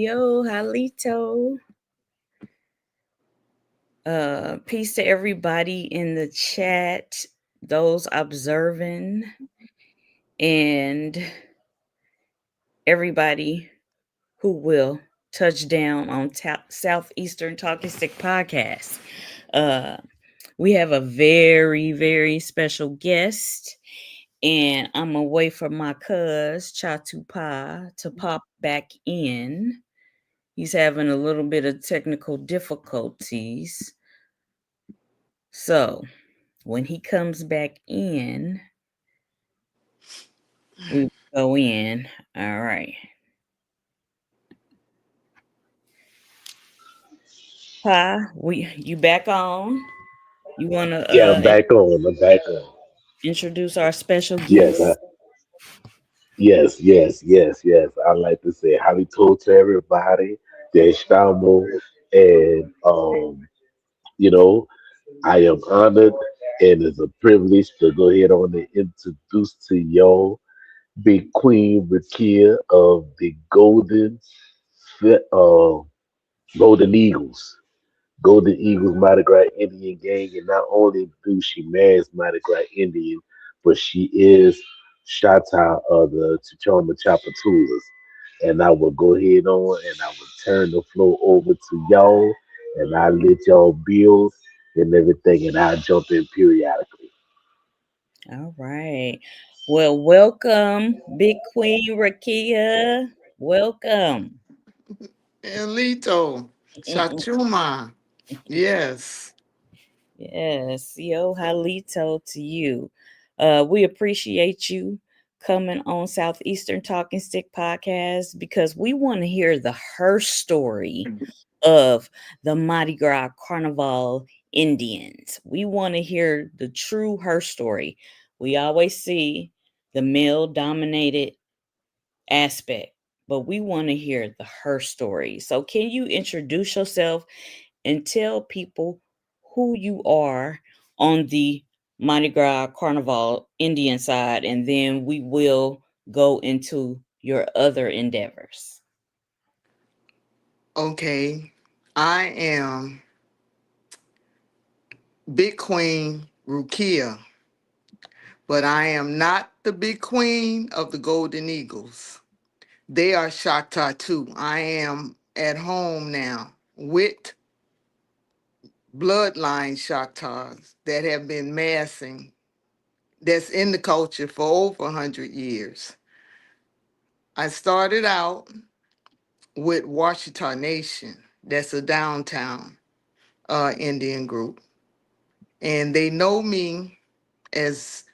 Yo, Halito. Peace to everybody in the chat, those observing, and everybody who will touch down on Southeastern Talking Stick podcast. Uh, we have a very, very special guest, and I'm gonna wait for my cuz Chatupa to pop back in. He's having a little bit of technical difficulties. So when he comes back in, we go in. All right. Pa, you back on? You wanna Yeah, I'm back on. I'm back on. introduce our special Yes, guest? yes. I like to say howdy to everybody. There's Stamo, and you know, I am honored and it's a privilege to go ahead on and introduce to y'all Big Queen Rukiya of the uh, Golden Eagles. Golden Eagles MardiGras Indian gang, and not only do she marries MardiGras Indian, but she is Shata of the Chichoma Chapatulas. And I will go ahead on and I will turn the floor over to y'all, and I let y'all build and everything, and I'll jump in periodically. All right. Well, welcome, Big Queen Rakia. Welcome. Elito, Shachuma. Yes. Yes, yo, Halito to you. We appreciate you coming on Southeastern Talking Stick podcast because we want to hear the her story of the Mardi Gras Carnaval Indians. We want to hear the true her story. We always see the male dominated aspect, but we want to hear the her story. So, can you introduce yourself and tell people who you are on the Mardi Gras Carnival Indian side, and then we will go into your other endeavors. Okay. I am Big Queen Rukiya, but I am not the Big Queen of the Golden Eagles. They are Shakta too. I am at home now with bloodline Shaktas that have been massing, that's in the culture for over 100 years. I started out with Washita Nation, that's a downtown Indian group. And they know me as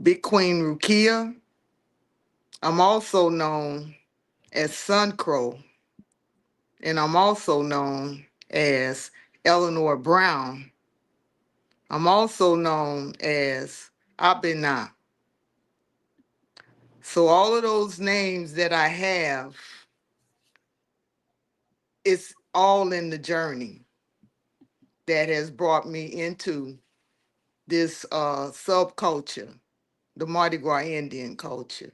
Big Queen Rukiya. I'm also known as Sun Crow, and I'm also known as Eleanor Brown. I'm also known as Abenaa. So all of those names that I have, it's all in the journey that has brought me into this subculture, the Mardi Gras Indian culture.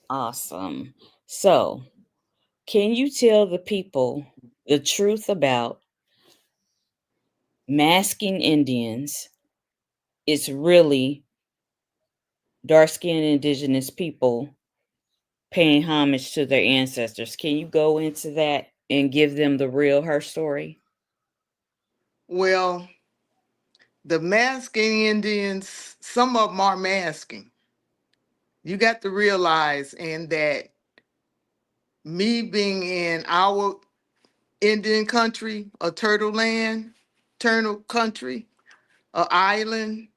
Awesome. So, can you tell the people the truth about masking Indians? It's really dark skinned indigenous people paying homage to their ancestors. Can you go into that and give them the real her story? Well, the masking Indians, some of them are masking. You got to realize, and that me being in our Indian country, a turtle land, turtle country, a island,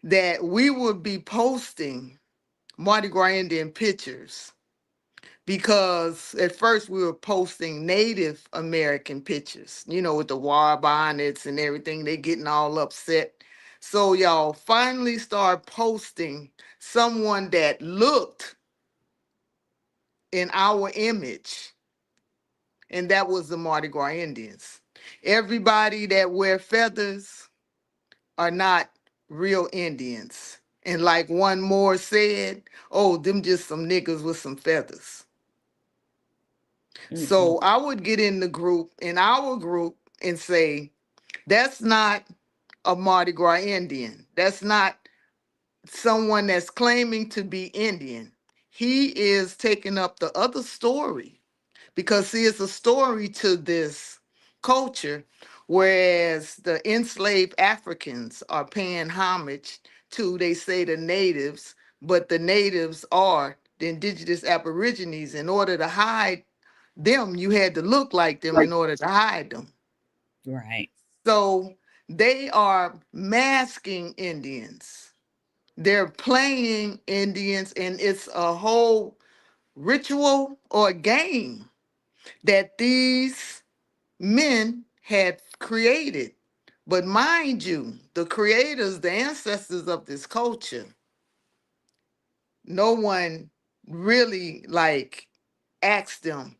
that we would be posting Mardi Gras Indian pictures, because at first we were posting Native American pictures, with the war bonnets and everything. They getting all upset. So y'all finally start posting someone that looked in our image, and that was the Mardi Gras Indians. Everybody that wear feathers are not real Indians. And like one more said, oh, them just some niggas with some feathers. Mm-mm. So I would get in the group, in our group, and say, that's not a Mardi Gras Indian. That's not someone that's claiming to be Indian. He is taking up the other story because, see, it's a story to this culture, whereas the enslaved Africans are paying homage to, they say, the natives, but the natives are the indigenous aborigines. In order to hide them, you had to look like them in order to hide them. Right. So they are masking Indians. They're playing Indians, and it's a whole ritual or game that these men had created. But mind you, the creators, the ancestors of this culture, no one really like asked them.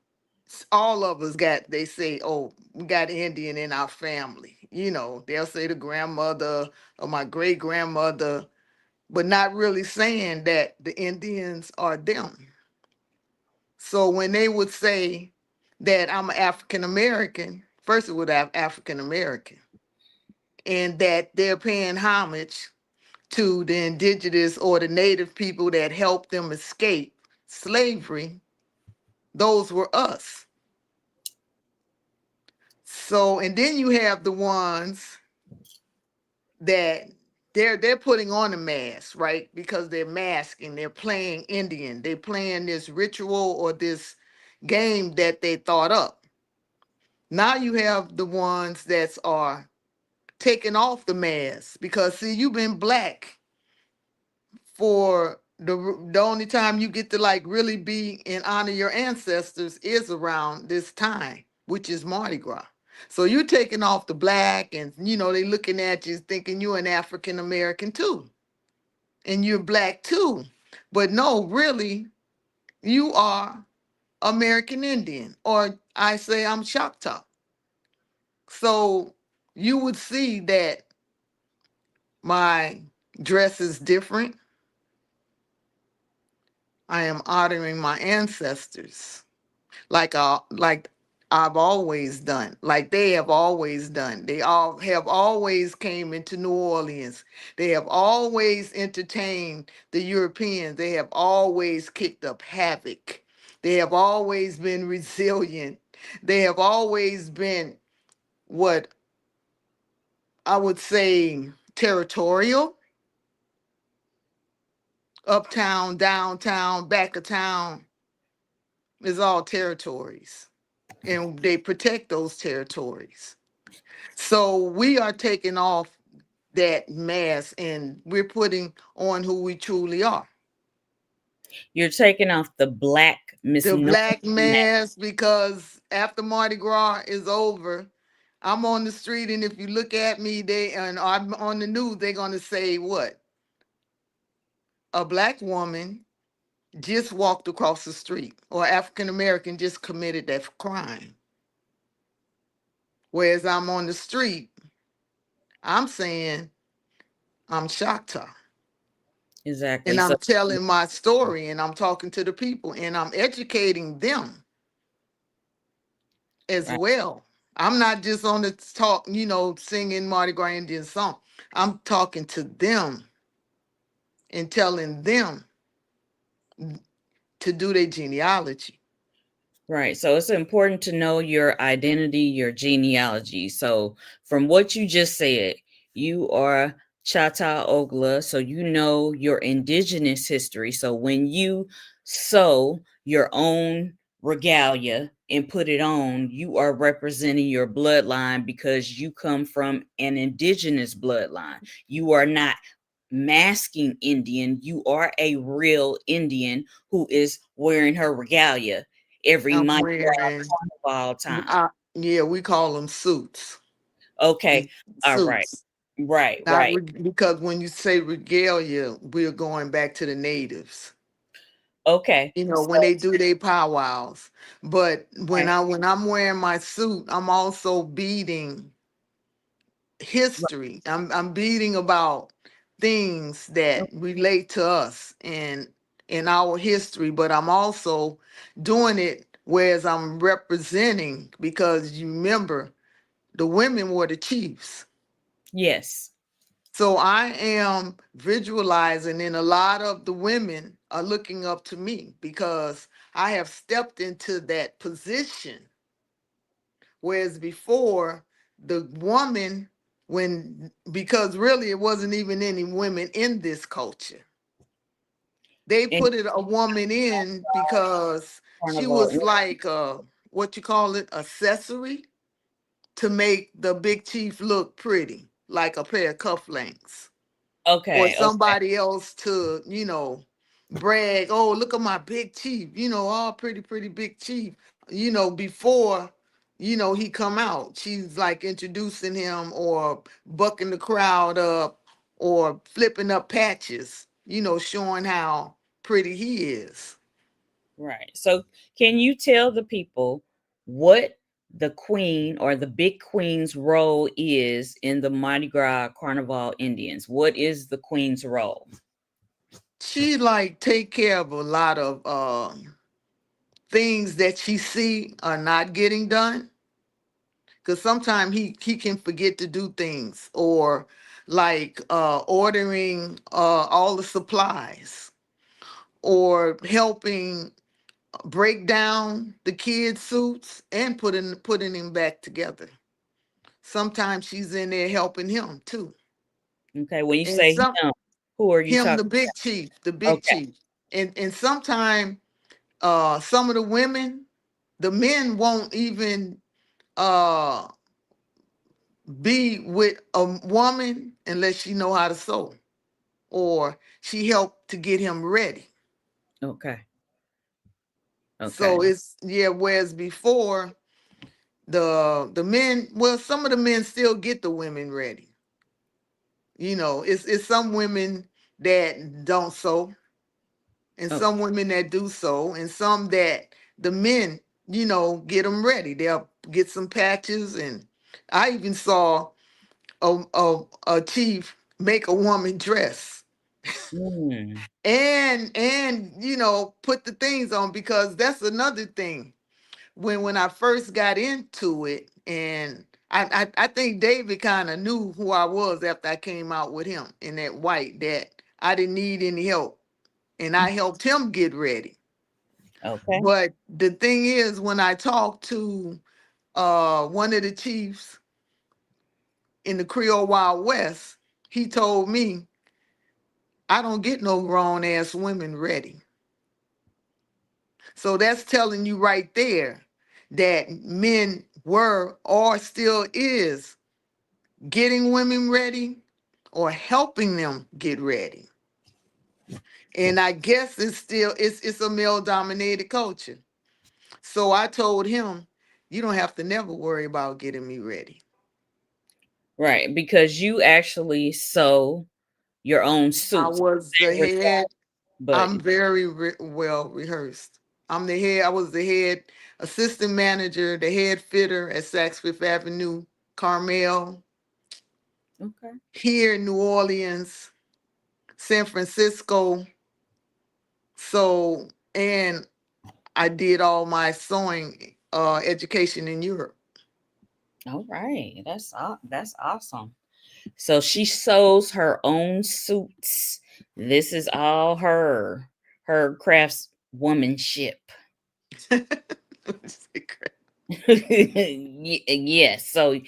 All of us got, they say, oh, we got Indian in our family. You know, they'll say the grandmother or my great grandmother, but not really saying that the Indians are them. So when they would say that I'm African American, first it would have African American, and that they're paying homage to the indigenous or the native people that helped them escape slavery, those were us. So, and then you have the ones that they're putting on a mask, right? Because they're masking, they're playing Indian, they're playing this ritual or this game that they thought up. Now you have the ones that are taking off the mask because, see, you've been black for the only time you get to like really be and honor your ancestors is around this time, which is Mardi Gras. So you're taking off the black, and you know they looking at you thinking you're an African American too, and you're black too. But no, really, you are American Indian, or I say I'm Choctaw. So you would see that my dress is different. I am honoring my ancestors like I've always done, like they have always done. They all have always came into New Orleans. They have always entertained the Europeans. They have always kicked up havoc. They have always been resilient. They have always been what I would say territorial, uptown, downtown, back of town is all territories. And they protect those territories. So we are taking off that mask and we're putting on who we truly are. You're taking off the black The misnomer. black mask, because after Mardi Gras is over, I'm on the street, and if you look at me, they and I'm on the news, they're gonna say what? A black woman just walked across the street, or African American just committed that crime. Whereas I'm on the street, I'm saying I'm Choctaw. Exactly. And So I'm telling my story, and I'm talking to the people, and I'm educating them as right, well. I'm not just on the talk, singing Mardi Gras Indian song. I'm talking to them and telling them to do their genealogy. right. So it's important to know your identity, your genealogy. So from what you just said, you are Chata Ogla, so you know your indigenous history. So when you sew your own regalia and put it on, you are representing your bloodline because you come from an indigenous bloodline. You are not masking Indian, you are a real Indian who is wearing her regalia every I'm Mardi wearing, Gras carnival time. yeah, we call them suits. Okay, all right, Suits. right, Not right. because when you say regalia, we're going back to the natives. Okay, When so they do their powwows. But when right, I'm wearing my suit, I'm also beating history. I'm beating about things that relate to us and in our history, but I'm also doing it whereas I'm representing, because you remember the women were the chiefs. Yes. So I am visualizing, and a lot of the women are looking up to me because I have stepped into that position. Whereas before, the woman, when, because really it wasn't even any women in this culture. They And put it a woman in because she Carnival. was like what you call it, accessory to make the big chief look pretty, like a pair of cufflinks. Or Okay. Okay. somebody else to, brag, oh, look at my big chief, all pretty, pretty big chief, before, he come out. She's like introducing him or bucking the crowd up or flipping up patches, showing how pretty he is. Right. So, can you tell the people what the queen or the big queen's role is in the Mardi Gras Carnival Indians? What is the queen's role? She like take care of a lot of things that she see are not getting done, because sometimes he can forget to do things, or like ordering all the supplies, or helping break down the kids suits and putting them back together. Sometimes she's in there helping him too. Okay. When you And say some him, who are you him the talking big chief, the about? big Okay. chief. And sometimes some of the women, the men won't even uh be with a woman unless she know how to sew, or she helped to get him ready. Okay. So Okay. it's, yeah, whereas before the men, well, some of the men still get the women ready. It's some women that don't sew, and Oh. some women that do sew, and some that the men, get them ready. They'll get some patches, and I even saw a chief make a woman dress Mm. and put the things on, because that's another thing. When I first got into it, and I think David kind of knew who I was after I came out with him in that white, that I didn't need any help, and I helped him get ready. Okay. But the thing is, when I talked to one of the chiefs in the Creole Wild West, he told me, I don't get no grown ass women ready. So that's telling you right there that men were or still is getting women ready or helping them get ready. And I guess it's a male dominated culture. So I told him, you don't have to never worry about getting me ready. Right. Because you actually sew your own I suits. was the They head. but I'm very well rehearsed. I'm the head. I was the head assistant manager, the head fitter at Saks Fifth Avenue, Carmel, okay. here in New Orleans, San Francisco. So, and I did all my sewing education in Europe. All right. That's awesome. So she sews her own suits. This is all her craftswomanship. Yes. So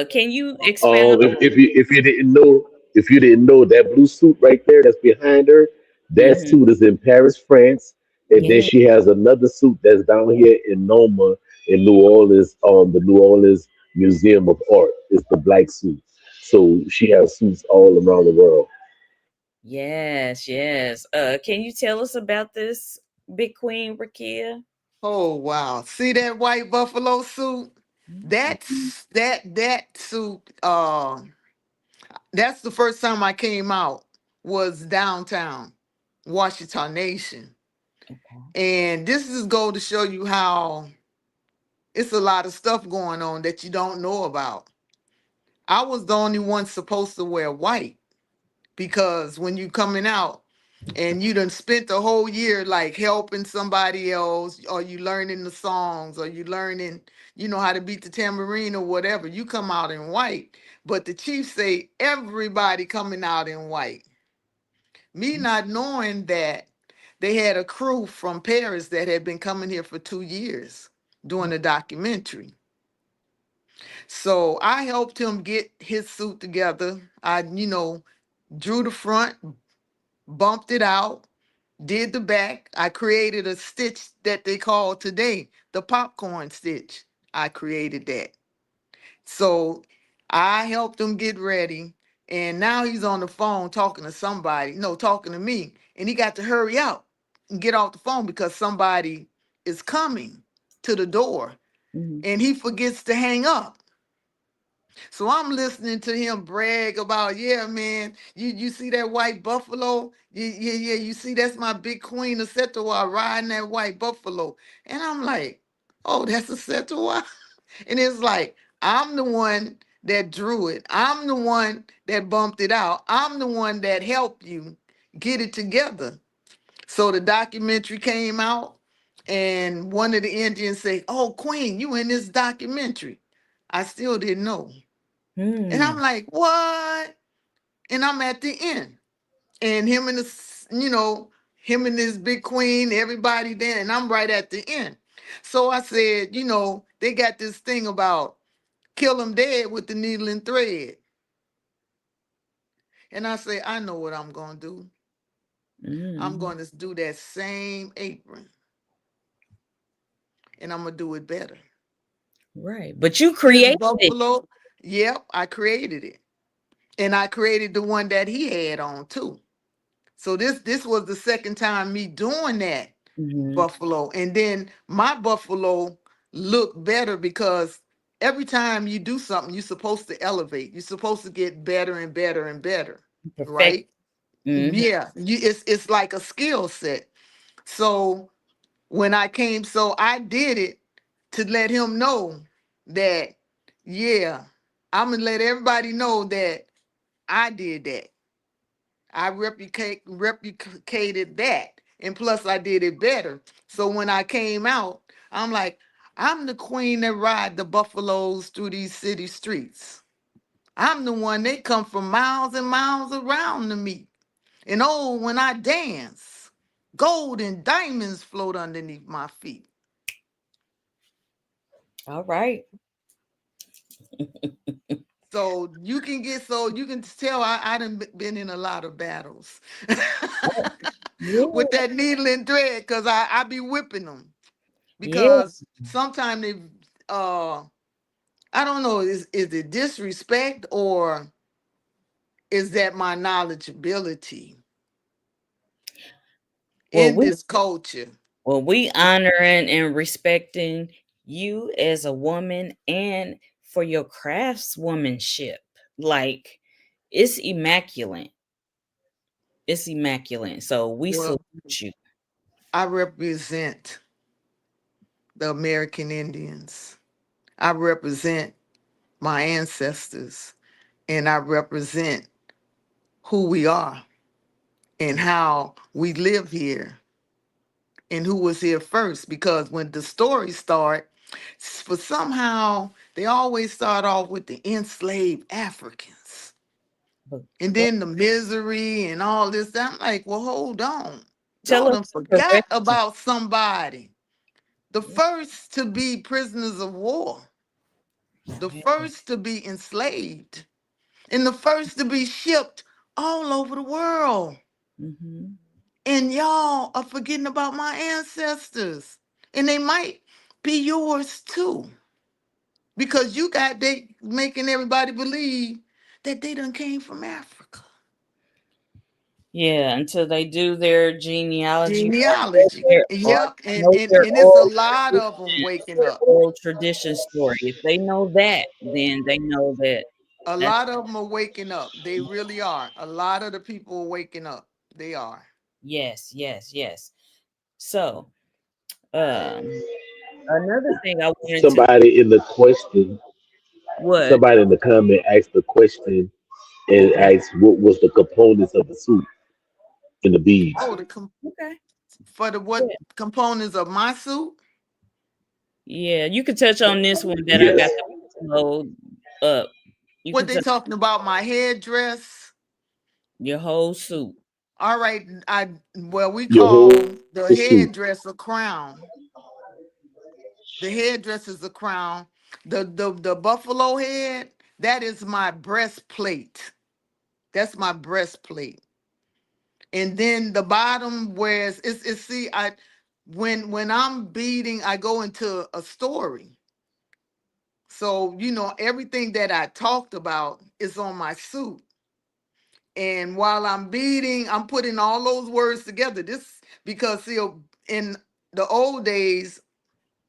can you expound If you didn't know that blue suit right there that's behind her, that hmm suit is in Paris, France, and then Yeah. she has another suit that's down here in Noma in New Orleans, the New Orleans Museum of Art. It's the black suit. So she has suits all around the world. Yes, yes. Can you tell us about this big queen Rukiya? Oh wow. See that white buffalo suit? Mhm. That suit, that's the first time I came out, was downtown Washington Nation. Okay. And this is go to show you how it's a lot of stuff going on that you don't know about. I was the only one supposed to wear white. because when you coming out and you done spent the whole year like helping somebody else, or you learning the songs, or you learning, how to beat the tambourine or whatever, you come out in white. But the chief say everybody coming out in white. Me not knowing that they had a crew from Paris that had been coming here for 2 years doing a documentary. So I helped him get his suit together. I, drew the front, bumped it out, did the back. I created a stitch that they call today the popcorn stitch. I created that. So I helped him get ready. And now he's on the phone talking to somebody, no, talking to me. And he got to hurry up and get off the phone because somebody is coming to the door. Mhm. And he forgets to hang up. So I'm listening to him brag about, yeah, man, you see that white buffalo? Yeah, you see that's my big queen of Setawa riding that white buffalo. And I'm like, oh, that's a Setawa? And it's like, I'm the one that drew it. I'm the one that bumped it out. I'm the one that helped you get it together. So the documentary came out, and one of the Indians said, oh, Queen, you in this documentary. I still didn't know. And I'm Hmm. like, what? And I'm at the end. And him and this big queen, everybody there, and I'm right at the end. So I said, they got this thing about kill them dead with the needle and thread. And I say, I know what I'm going to do. I'm Mhm. going to do that same apron, and I'm going to do it better. Right. But you His created it. buffalo, yep, I created it. And I created the one that he had on too. So this was the second time me doing that Mhm. buffalo. And then my buffalo looked better because every time you do something, you're supposed to elevate. You're supposed to get better and better and better. Perfect. Right? Mhm. Yeah. It's like a skill set. So when I came, so I did it to let him know that, yeah, I'm gonna let everybody know that I did that. I replicated that. And plus I did it better. So when I came out, I'm like, I'm the queen that ride the buffaloes through these city streets. I'm the one they come from miles and miles around to meet. And oh, when I dance, gold and diamonds float underneath my feet. All right. So you can tell I done been in a lot of battles with Yeah. that needle and thread because I be whipping them. Yeah. Because sometimes they I don't know, is it disrespect or is that my knowledgeability Well, in we this culture? we honoring and respecting you as a woman and for your craftswomanship. Like it's immaculate. It's immaculate. So we salute Well, you. I represent the American Indians. I represent my ancestors, and I represent who we are and how we live here and who was here first. Because when the stories start, for somehow they always start off with the enslaved Africans But and go then the misery and all this. I'm like, well, hold on. tell Y'all us done the forgot profession. about somebody. The first to be prisoners of war, the first to be enslaved, and the first to be shipped all over the world. Mhm. And y'all are forgetting about my ancestors. And they might be yours too. Because you got they making everybody believe that they done came from Africa. Yeah, until they do their genealogy Genealogy. or Yep. And know and, their and it's a oral lot tradition, of them waking their up. oral tradition story. If they know that, then they know that A that's lot of them are waking up. They really are. A lot of the people are waking up. They are. yes, yes, yes. So, another thing I wanted to Somebody in the question, what? somebody in the comment asked the question, and asked what was the components of the suit and the beads. Oh, Okay. for the what Yeah. components of my suit? Yeah, you could touch on this one that I got Yes, the load up. You What could they touch talking about? My headdress? your whole suit. All right, well, we your call whole the suit. headdress a crown. The headdress is a crown. The buffalo head, that is my breastplate. That's my breastplate. And then the bottom where it's see, I when I'm beading, I go into a story. So, everything that I talked about is on my suit. And while I'm beading, I'm putting all those words together. This because see, in the old days,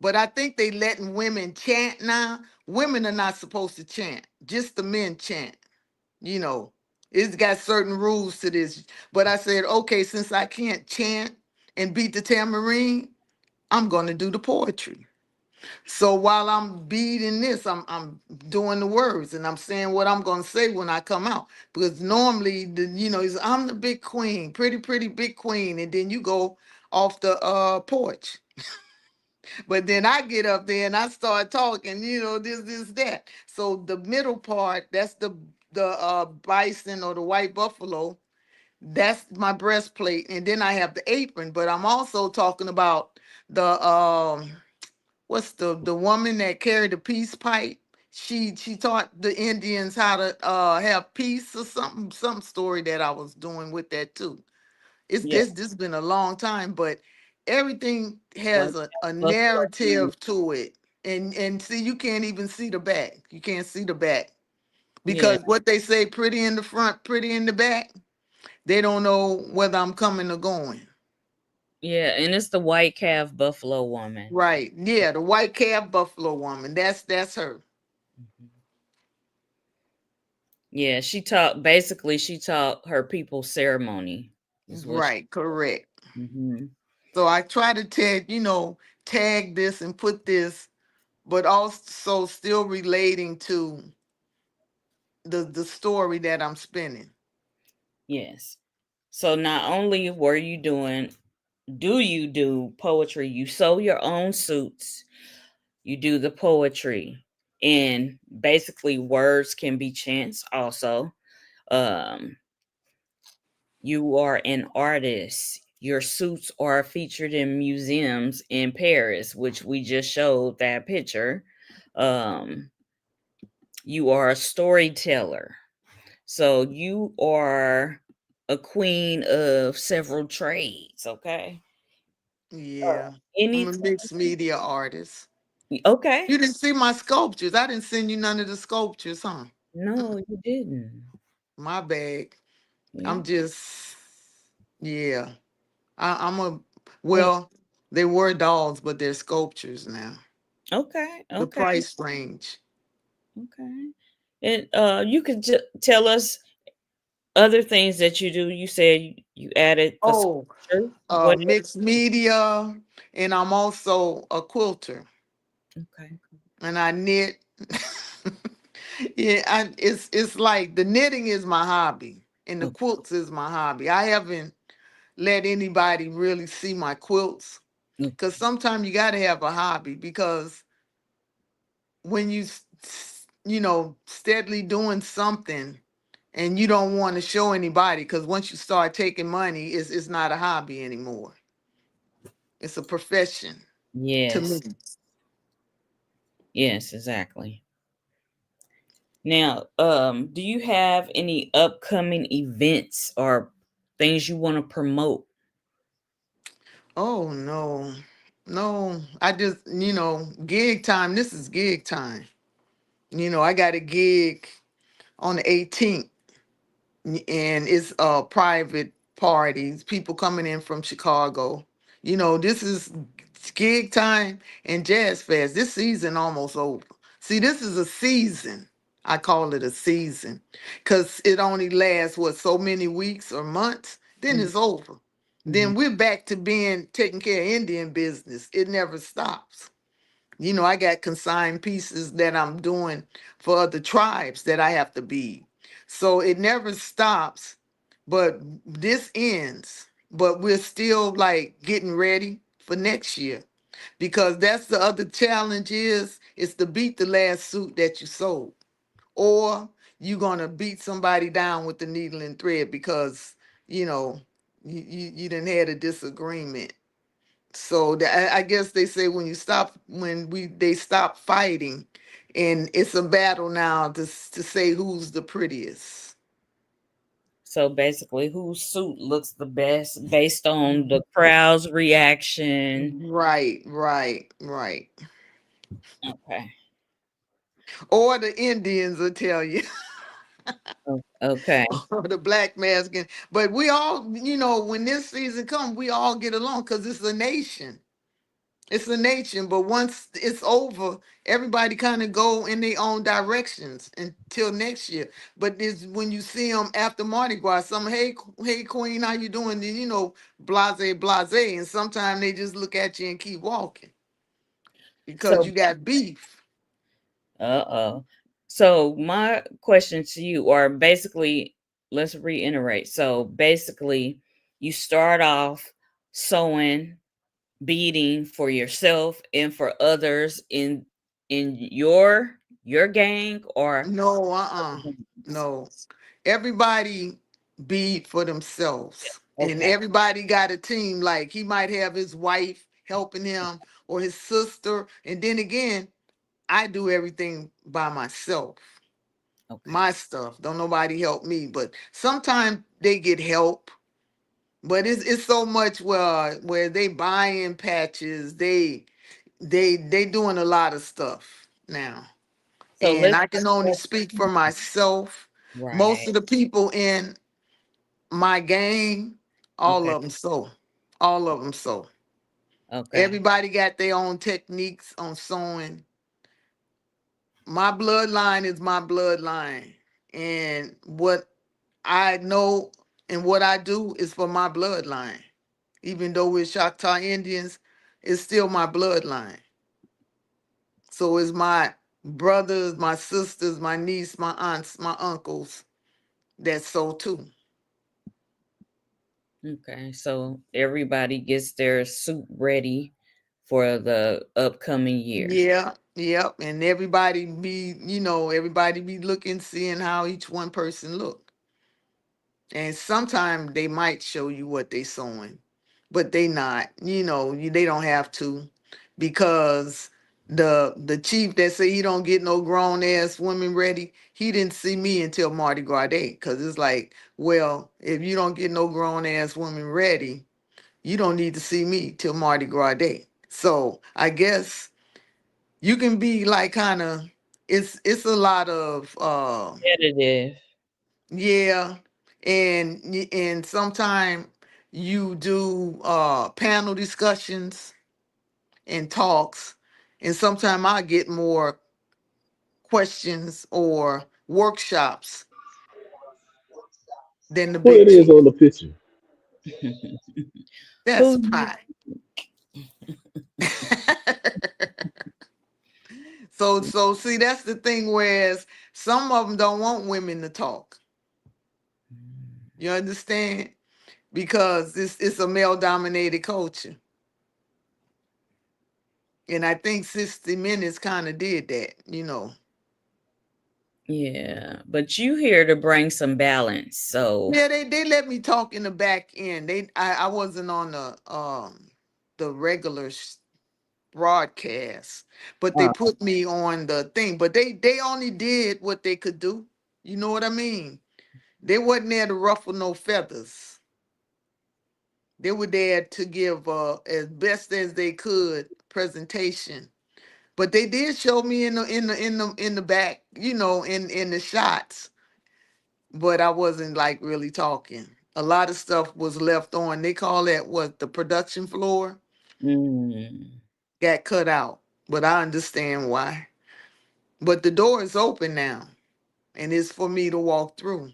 but I think they letting women chant now. Women are not supposed to chant. Just the men chant. You know, it's got certain rules to this. But I said, okay, since I can't chant and beat the tambourine, I'm gonna do the poetry. So while I'm beating this, I'm doing the words and I'm saying what I'm gonna say when I come out. Because normally I'm the big queen, pretty big queen, and then you go off the porch. But then I get up there and I start talking, this, that. So the middle part, that's the bison or the white buffalo. That's my breastplate, and then I have the apron. But I'm also talking about the what's the woman that carried the peace pipe? She taught the Indians how to have peace or something, some story that I was doing with that too. It's Yeah. this been a long time, but everything White has a buffalo. narrative to it. And see, you can't even see the back. You can't see the back. Yeah. Because what they say, pretty in the front, pretty in the back, they don't know whether I'm coming or going. Yeah, and it's the white calf buffalo woman. Right. Yeah, the white calf buffalo woman. That's her. Mhm. Yeah, she taught her people ceremony is what she. Right, correct. Mhm. So I try to tag this and put this, but also still relating to the story that I'm spinning. Yes. So not only do you do poetry, you sew your own suits, you do the poetry, and basically words can be chants also. Um, you are an artist. Your suits are featured in museums in Paris, which we just showed that picture. Um, you are a storyteller. So you are a queen of several trades, okay? Yeah. I'm a Anytime. mixed media artist. Okay. You didn't see my sculptures. I didn't send you none of the sculptures, huh? No, you didn't. My bag. Yeah. I'm just, yeah. I'm a, Yeah. well, they were dolls, but they're sculptures now. Okay. The Okay. price range. Okay. And you could tell us other things that you do. You said you added the Oh, sculpture. What mixed media, and I'm also a quilter, Okay. and I knit. Yeah, it's like the knitting is my hobby, and the Okay. quilts is my hobby. I haven't let anybody really see my quilts because sometimes you got to have a hobby because when steadily doing something and you don't want to show anybody because once you start taking money, it's not a hobby anymore. It's a profession to me. Yes. Yes, exactly. Now, do you have any upcoming events or things you want to promote? Oh no, no. I just gig time. This is gig time. I got a gig on the 18th, and it's private parties, people coming in from Chicago. This is gig time and jazz fest. This season almost over. See, this is a season. I call it a season because it only lasts so many weeks or months, then it's over. Mm-hmm. Then we're back to being taking care of Indian business. It never stops. I got consigned pieces that I'm doing for other tribes that I have to be. So it never stops, but this ends. But we're still like getting ready for next year, because that's the other challenge is to beat the last suit that you sold, or you're gonna beat somebody down with the needle and thread because you know you didn't had a disagreement. So I guess they say they stop fighting, and it's a battle now to say who's the prettiest. So basically, whose suit looks the best based on the crowd's reaction. Right, right, right. Okay. Or the Indians will tell you, Okay. or the black masking. But we all, when this season comes, we all get along because it's a nation. It's a nation. But once it's over, everybody kind of go in their own directions until next year. But it's when you see them after Mardi Gras, hey Queen, how you doing? Blase, blase. And sometimes they just look at you and keep walking because So, you got beef. uh-oh. So my question to you, or basically, let's reiterate. So basically, you start off sewing, beading for yourself and for others in your gang or No, other gangs? no. Everybody be for themselves, and Okay. everybody got a team. Like he might have his wife helping him or his sister, and then again, I do everything by myself. Okay. My stuff. Don't nobody help me, but sometimes they get help. But it's so much where they buying patches, they doing a lot of stuff now. So And let's I can only speak for myself. Most right. of the people in my gang, all Okay. of them so. All of them so. Okay. Everybody got their own techniques on sewing. My bloodline is my bloodline. And what I know and what I do is for my bloodline. Even though we're Choctaw Indians, it's still my bloodline. So it's my brothers, my sisters, my niece, my aunts, my uncles. That's so too. Okay. So everybody gets their suit ready for the upcoming year. Yeah, yep. And everybody be looking, seeing how each one person look. And sometimes they might show you what they sewing, but they not. They don't have to, because the chief that say he don't get no grown ass women ready, he didn't see me until Mardi Gras Day. Cause it's like, well, if you don't get no grown ass women ready, you don't need to see me till Mardi Gras Day. So I guess you can be like kind of, it's a lot of Competitive. yeah, and sometime you do panel discussions and talks, and sometime I get more questions or workshops than the Who big it is chief. on the picture? That's Who pie. So see, that's the thing, whereas some of them don't want women to talk. You understand? Because it's a male dominated culture. And I think 60 Minutes kind of did that. yeah, but you here to bring some balance. So Yeah, they let me talk in the back end. I wasn't on the regular broadcast, but they uh, put me on the thing. But they only did what they could do. You know what I mean? They wasn't there to ruffle no feathers. They were there to give as best as they could presentation. But they did show me in the back, in the shots, but I wasn't like really talking. A lot of stuff was left on. They call that what, the production floor mm, got cut out. But I understand why. But the door is open now, and it's for me to walk through.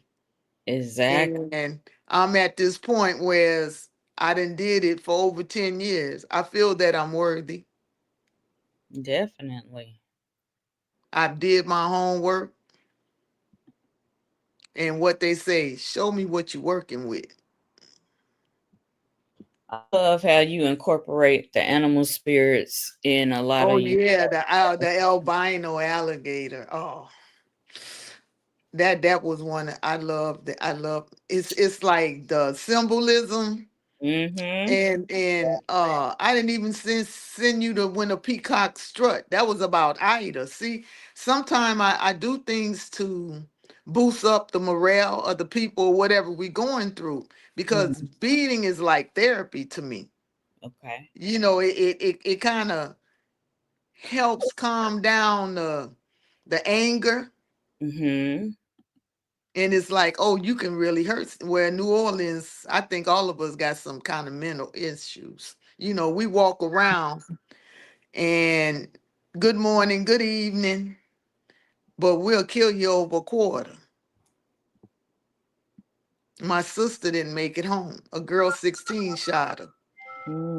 exactly. And I'm at this point where I done did it for over 10 years. I feel that I'm worthy. Definitely. I did my homework. And what they say, show me what you're working with. I love how you incorporate the animal spirits in a lot Oh of you. yeah, the albino alligator. Oh, that was one that I loved. I love. It's like the symbolism. Mm-hmm. And I didn't even send you to When a Peacock Strut. That was about Ida. See, sometimes I do things to boost up the morale of the people or whatever we going through, because Mm-hmm. beating is like therapy to me. Okay. You know, it kind of helps calm down the anger. Mm-hmm. And it's like, oh, you can really hurt. Where New Orleans, I think all of us got some kind of mental issues. You know, we walk around and good morning, good evening, but we'll kill you over a quarter. My sister didn't make it home. A girl 16 shot her.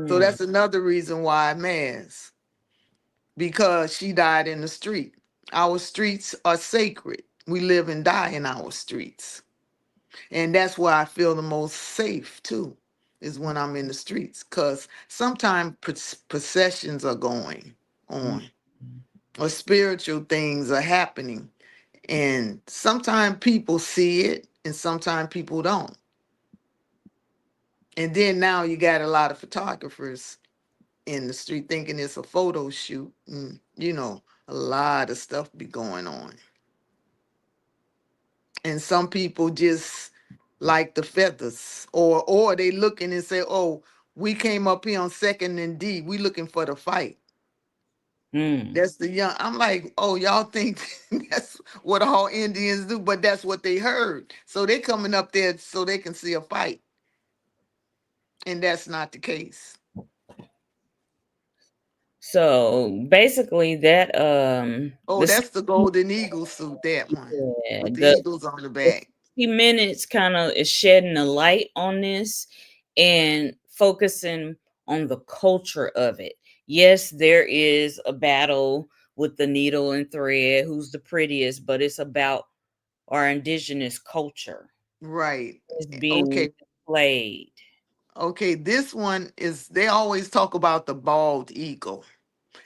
So Mm. that's another reason why I'm mass, because she died in the street. Our streets are sacred. We live and die in our streets. And that's where I feel the most safe too, is when I'm in the streets. Because sometimes processions are going Mm. on or spiritual things are happening. And sometimes people see it and sometimes people don't. And then now you got a lot of photographers in the street thinking it's a photo shoot. And, you know, a lot of stuff be going on. And some people just like the feathers, or they looking and say, oh, we came up here on Second and D, we looking for the fight. Mm. That's the young. I'm like, oh, y'all think that's what all Indians do, but that's what they heard. So they coming up there so they can see a fight. And that's not the case. So basically that Oh, that's the golden eagle suit, that one. yeah, With the the eagles on the the back. 60 minutes kind of is shedding a light on this and focusing on the culture of it. Yes, there is a battle with the needle and thread, who's the prettiest, but it's about our indigenous culture Right. is being Okay. displayed. Okay. This one is, they always talk about the bald eagle.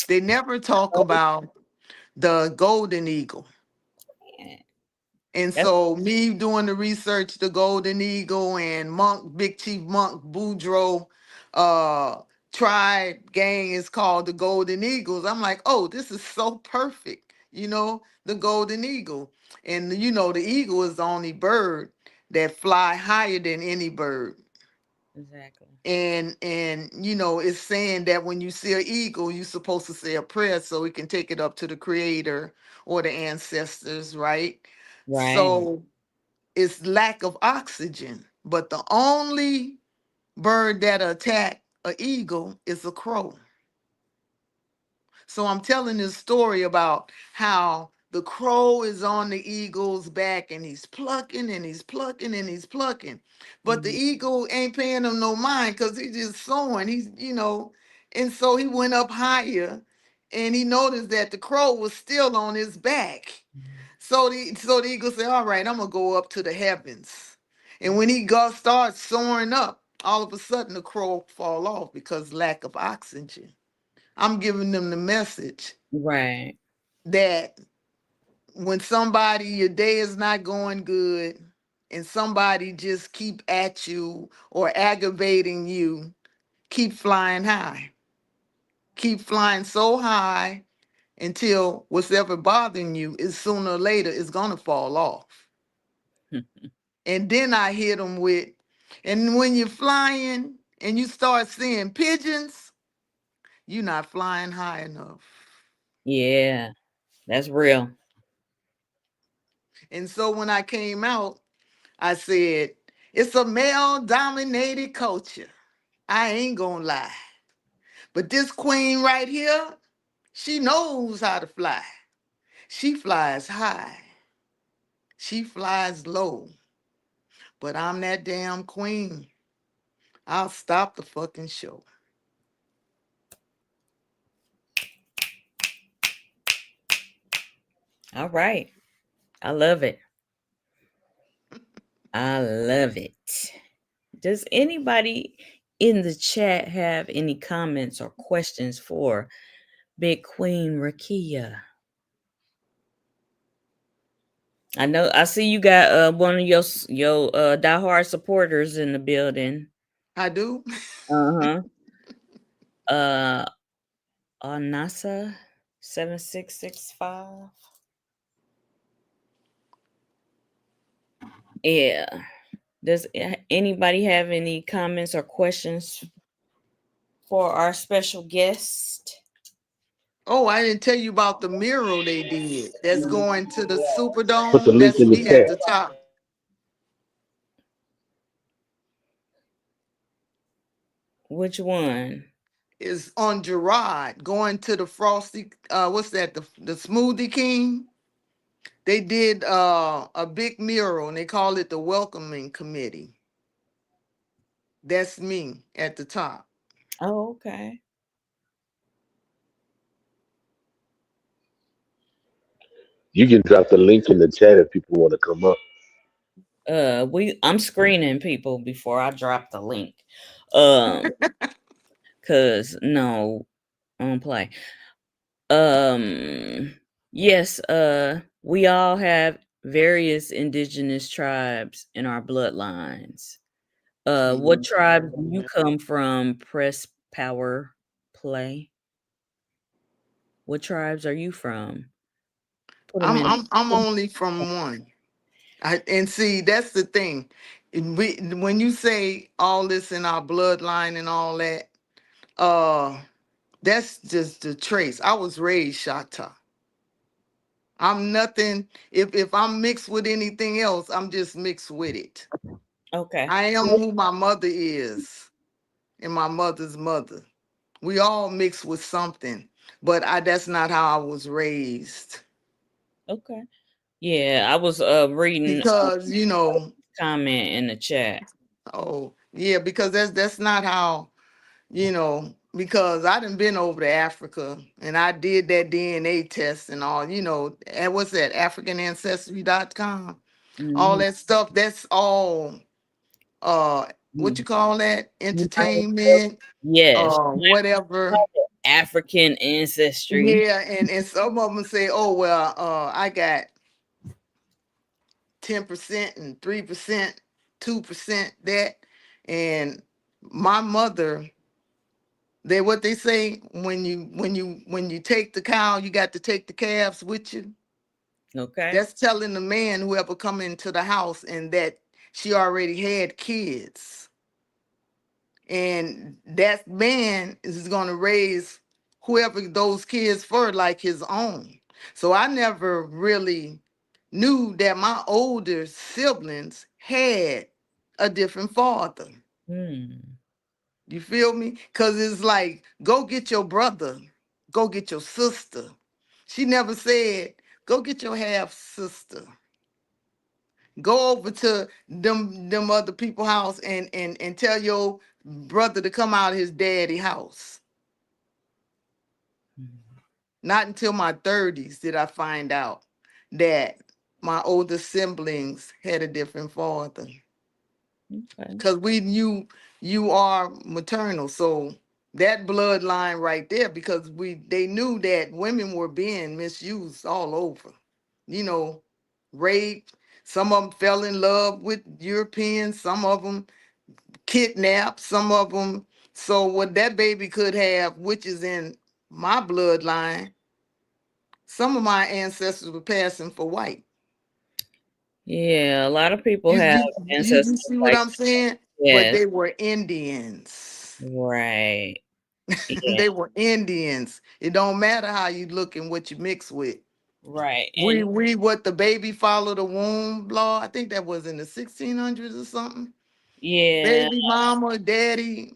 They never talk Oh, about the golden eagle. man. And That's so me doing the research, the golden eagle and Monk, Big Chief Monk Boudreaux, uh, tribe gang is called the Golden Eagles. I'm like, oh, this is so perfect. You know, the golden eagle. And you know, the eagle is the only bird that fly higher than any bird. exactly And you know, it's saying that when you see an eagle, you're supposed to say a prayer so we can take it up to the creator or the ancestors, right? right. So it's lack of oxygen, but the only bird that attack an eagle is a crow. So I'm telling this story about how the crow is on the eagle's back and he's plucking and he's plucking and he's plucking. But the Mhm. eagle ain't paying him no mind because he's just soaring. He's, you know, and so he went up higher and he noticed that the crow was still on his back. So the eagle said, all right, I'm gonna go up to the heavens. And when he got starts soaring up, all of a sudden the crow fall off because lack of oxygen. I'm giving them the message Right. that when somebody, your day is not going good, and somebody just keep at you or aggravating you, keep flying high. Keep flying so high until what's ever bothering you is sooner or later is gonna fall off. And then I hit them with, and when you're flying and you start seeing pigeons, you're not flying high enough. Yeah, that's real. And so when I came out, I said, it's a male dominated culture. I ain't gonna lie. But this queen right here, she knows how to fly. She flies high, she flies low. But I'm that damn queen. I'll stop the fucking show. All right. I love it. I love it. Does anybody in the chat have any comments or questions for Big Queen Rukiya? I know I see you got one of your diehard supporters in the building. I do. Uh-huh. Uh NASA 7665. Yeah. Does anybody have any comments or questions for our special guest? Oh, I didn't tell you about the mural they did. That's going to the Put the Superdome. link That's in the me at chat. the top. Which one? Is on Gerard going to the Frosty. What's that? The Smoothie King. They did a big mural and they call it the Welcoming Committee. That's me at the top. Oh, okay. You can drop the link in the chat if people want to come up. I'm screening people before I drop the link. Um, cause no, I don't play. Um, yes, we all have various indigenous tribes in our bloodlines. What tribe do you come from? Press power play. What tribes are you from? Put them I'm in. I'm I'm only from one. And see, that's the thing. When you say all this in our bloodline and all that, that's just the trace. I was raised Shata. I'm nothing. If I'm mixed with anything else, I'm just mixed with it. Okay. I am who my mother is and my mother's mother. We all mix with something, but that's not how I was raised. Okay. Yeah, I was reading Because comment in the chat. oh yeah, because that's not how because I done been over to Africa and I did that DNA test and all, and what's that, AfricanAncestry.com, all Mhm. that stuff, that's all what you Mhm. call that? You know, Entertainment, yes, whatever. African ancestry. Yeah, and some of them say, oh well, I got 10% and 3%, 2% that. And my mother, they what they say, when you take the cow, you got to take the calves with you. Okay. That's telling the man whoever come into the house and that she already had kids. And that man is going to raise whoever those kids for like his own. So I never really knew that my older siblings had a different father. Hmm. You feel me? Because it's like, go get your brother, go get your sister. She never said, go get your half sister. Go over to them other people house and tell your brother to come out of his daddy house. Not until my 30s did I find out that my older siblings had a different father. Okay. Because we knew you are maternal. So that bloodline right there, because they knew that women were being misused all over. You know, raped. Some of them fell in love with Europeans, some of them kidnapped, some of them. So what that baby could have, which is in my bloodline, some of my ancestors were passing for white. Yeah, a lot of people You have you you ancestors see what like I'm saying? But yes, they were Indians. right. Yeah, They were Indians. It don't matter how you look and what you mix with. right. We And we what the baby follow the womb law. I think that was in the 1600s or something. yeah, Baby mama, daddy,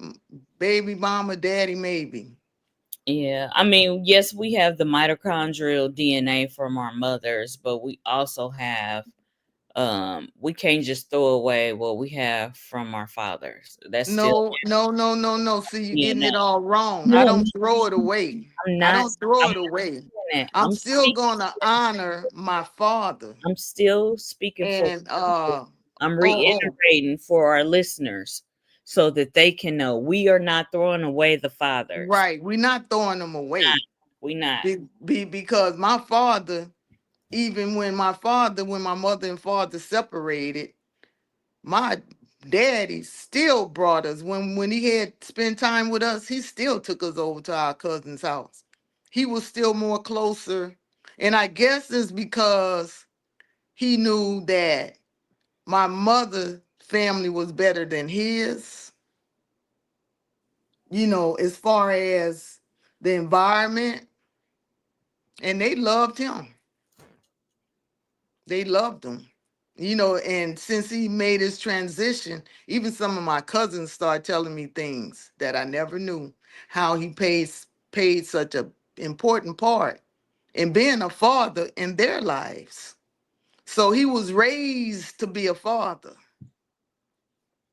baby mama, daddy, maybe. yeah. I mean, yes, we have the mitochondrial DNA from our mothers, but we also have we can't just throw away what we have from our fathers. That's still No, no, no, no, no. See, you're getting DNA. it all wrong. I No, don't throw it away. I'm I not don't throw I'm it not away. saying that. I'm still gonna honor my father. I'm still speaking for And people. I'm Oh, reiterating for our listeners so that they can know we are not throwing away the fathers. right. We're not throwing them away. We not. Because my father, even when when my mother and father separated, my daddy still brought us. When he had spent time with us, he still took us over to our cousin's house. He was still more closer. And I guess it's because he knew that my mother's family was better than his, as far as the environment, and they loved him. They loved him. And since he made his transition, even some of my cousins started telling me things that I never knew, how he paid such a important part in being a father in their lives. So he was raised to be a father,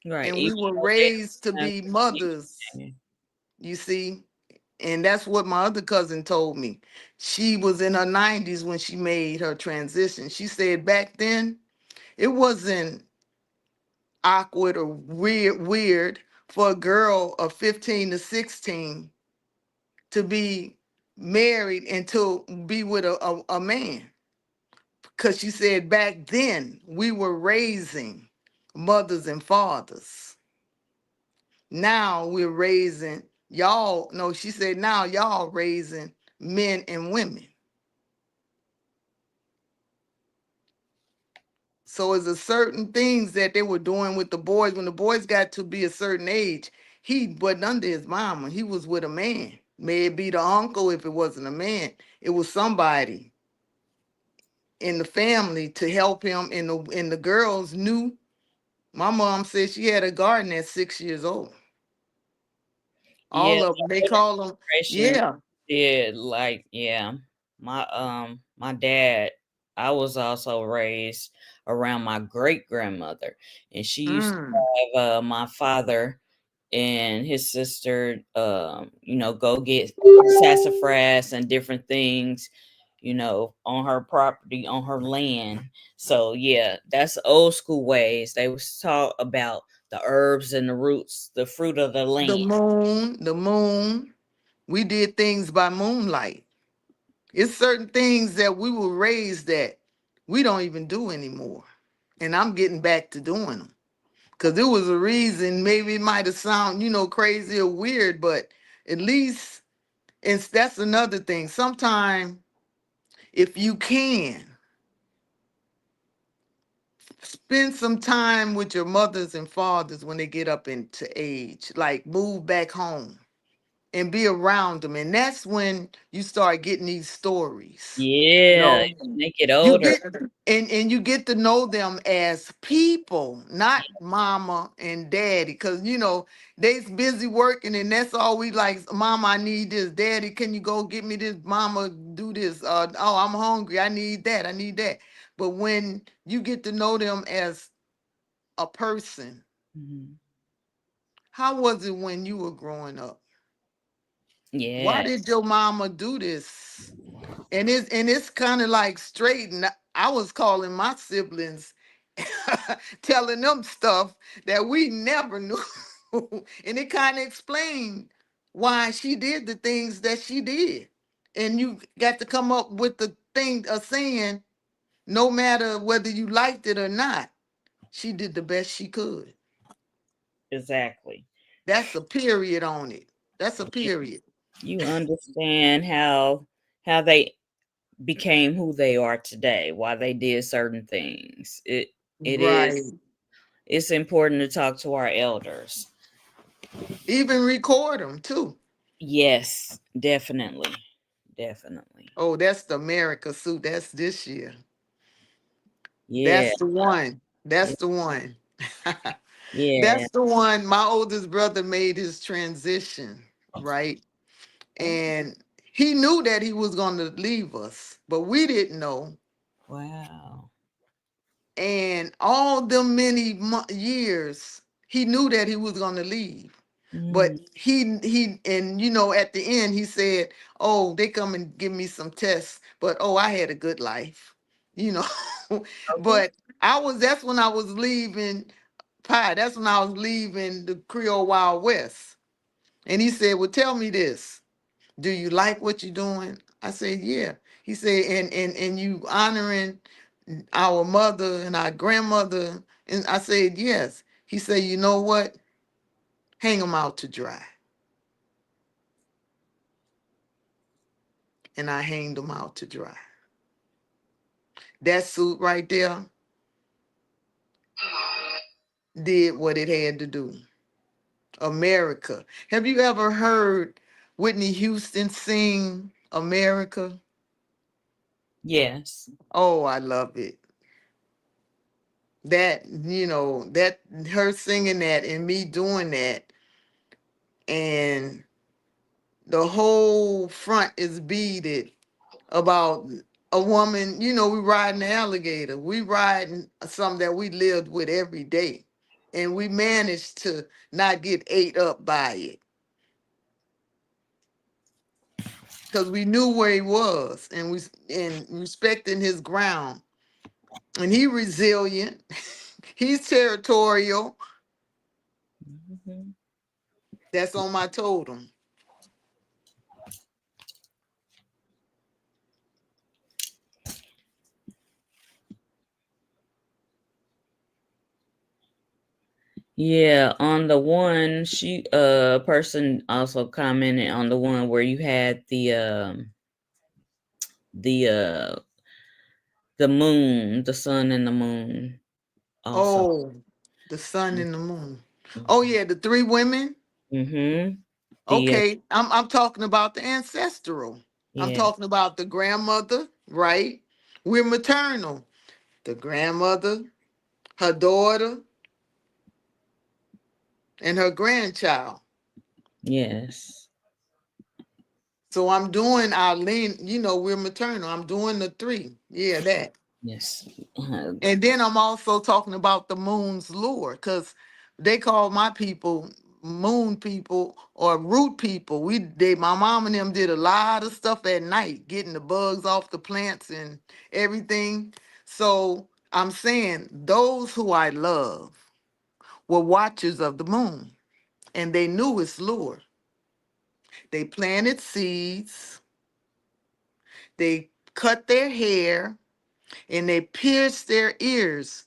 Right. and we Even were though they raised to be mothers, you see. And that's what my other cousin told me. She was in her 90s when she made her transition. She said back then it wasn't awkward or weird for a girl of 15 to 16 to be married and to be with a man. Because she said back then we were raising mothers and fathers. Now we're raising y'all. No, she said now y'all raising men and women. So it's a certain things that they were doing with the boys. When the boys got to be a certain age, he wasn't under his mama. He was with a man. May it be the uncle if it wasn't a man. It was somebody in the family to help him. And the girls knew. My mom said she had a garden at 6 years old. Yeah, All of them. They older call them, generation yeah. did like my dad, I was also raised around my great grandmother, and she used Mm. to have my father and his sister go get sassafras and different things, on her property, on her land. So yeah, that's old school ways. They was taught about the herbs and the roots, the fruit of the The land. moon, the moon. We did things by moonlight. It's certain things that we were raised that we don't even do anymore. And I'm getting back to doing them. Because there was a reason, maybe it might have sound, crazy or weird, but at least that's another thing. Sometimes if you can, spend some time with your mothers and fathers when they get up into age, like move back home and be around them. And that's when you start getting these stories. You Yeah, know, make it you older. get and you get to know them as people, not mama and daddy, because they's busy working and that's all we like. Mama, I need this. Daddy, can you go get me this? Mama, do this. Oh, I'm hungry. I need that. I need that. But when you get to know them as a person, Mhm. how was it when you were growing up? Why Yeah, did your mama do this? And it's kind of like straight. And I was calling my siblings, telling them stuff that we never knew, and it kind of explained why she did the things that she did. And you got to come up with the thing of saying, no matter whether you liked it or not, she did the best she could. exactly. That's a period on it. That's a period. You understand how they became who they are today, why they did certain things. It Right. is it's important to talk to our elders. Even record them too. Yes, definitely. Definitely. Oh, that's the America suit. That's this year. Yeah. That's the one. Yeah. That's the one. Yeah. That's the one. My oldest brother made his transition, right? And he knew that he was going to leave us, but we didn't know. Wow. And all them many years, he knew that he was going to leave. Mhm. But he and at the end he said, "Oh, they come and give me some tests, but oh, I had a good life." You know. Okay. But That's when I was leaving Pie. That's when I was leaving the Creole Wild West. And he said, well, tell me this. Do you like what you're doing? I said, yeah. He said, and you honoring our mother and our grandmother. And I said, yes. He said, you know what? Hang them out to dry. And I hanged them out to dry. That suit right there did what it had to do. America. Have you ever heard Whitney Houston sing America? Yes. Oh, I love it. That, that her singing that and me doing that, and the whole front is beaded about a woman, we riding the alligator. We riding something that we lived with every day. And we managed to not get ate up by it because we knew where he was and respecting his ground. And he resilient. He's territorial. Mhm. That's on my totem. Yeah, on the one she person also commented on the one where you had the the moon, the sun and the moon also. Oh, the sun and the moon. Oh yeah, the three women. Mm-hmm. The Okay, I'm talking about the ancestral. I'm yeah, talking about the grandmother, right? We're maternal. The grandmother, her daughter, and her grandchild. yes. So I'm doing our lean, we're maternal. I'm doing the three. Yeah, that. Yes. And then I'm also talking about the moon's lure, because they call my people moon people or root people. My mom and them did a lot of stuff at night, getting the bugs off the plants and everything. So I'm saying those who I love were watchers of the moon, and they knew its lure. They planted seeds, they cut their hair, and they pierced their ears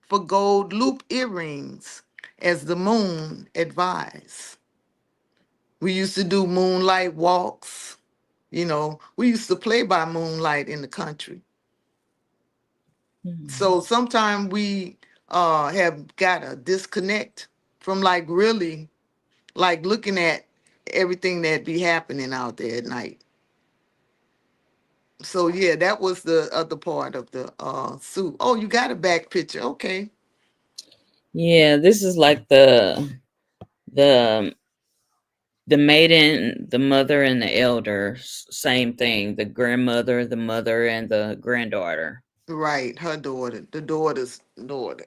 for gold loop earrings, as the moon advised. We used to do moonlight walks. We used to play by moonlight in the country. Mhm. So sometimes we have got to disconnect from like really like looking at everything that be happening out there at night. So yeah, that was the other part of the suit. Oh, you got a back picture. Okay. Yeah, this is like the the maiden, the mother and the elder, same thing. The grandmother, the mother and the granddaughter. Right, her daughter, the daughter's daughter.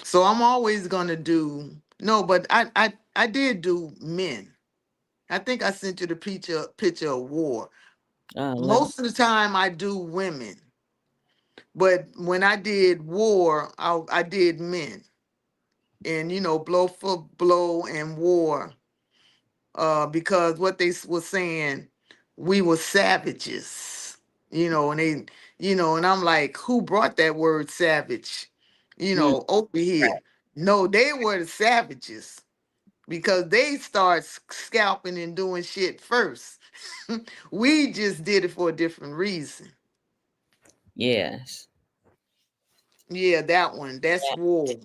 So I'm always gonna do no, but I did do men. I think I sent you the picture of war. Let me Most of the time I do women, but when I did war, I did men, and blow for blow and war, because what they was saying, we were savages, and and I'm like, who brought that word savage, mm, over here? No, they were the savages because they start scalping and doing shit first. We just did it for a different reason. yes. Yeah, that one, that's war.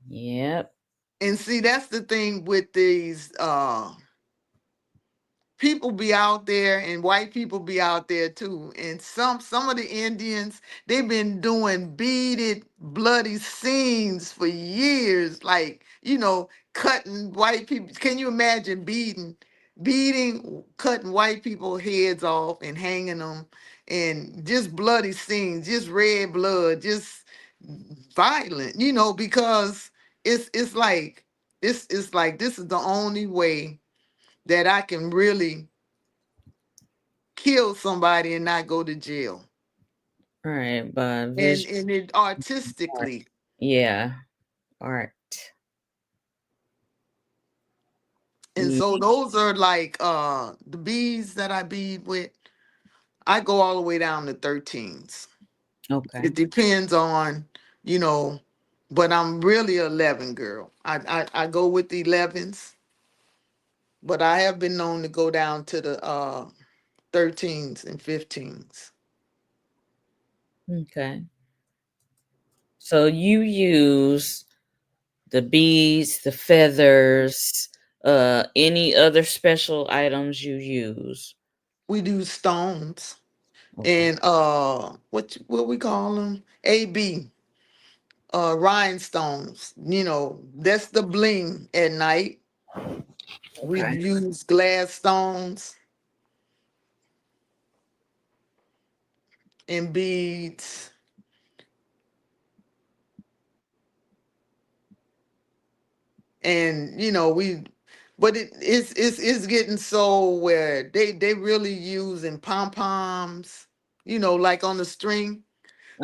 Yep. And see, that's the thing with these people be out there, and white people be out there too, and some of the Indians, they've been doing beaded bloody scenes for years, like cutting white people. Can you imagine beating cutting white people heads off and hanging them, and just bloody scenes, just red blood, just violent, because it's like this is the only way that I can really kill somebody and not go to jail. All right, but And it art. artistically. Yeah, art. And Yeah. so those are like the beads that I bead with. I go all the way down to 13s. Okay. It depends on, you know, but I'm really 11 girl. I go with the 11s, but I have been known to go down to the 13s and 15s. Okay. So you use the beads, the feathers, any other special items you use. We do stones Okay. and what we call them? AB rhinestones. You know, that's the bling at night. We Okay. use glass stones and beads. And we but it's getting so where they really using pom poms, like on the string.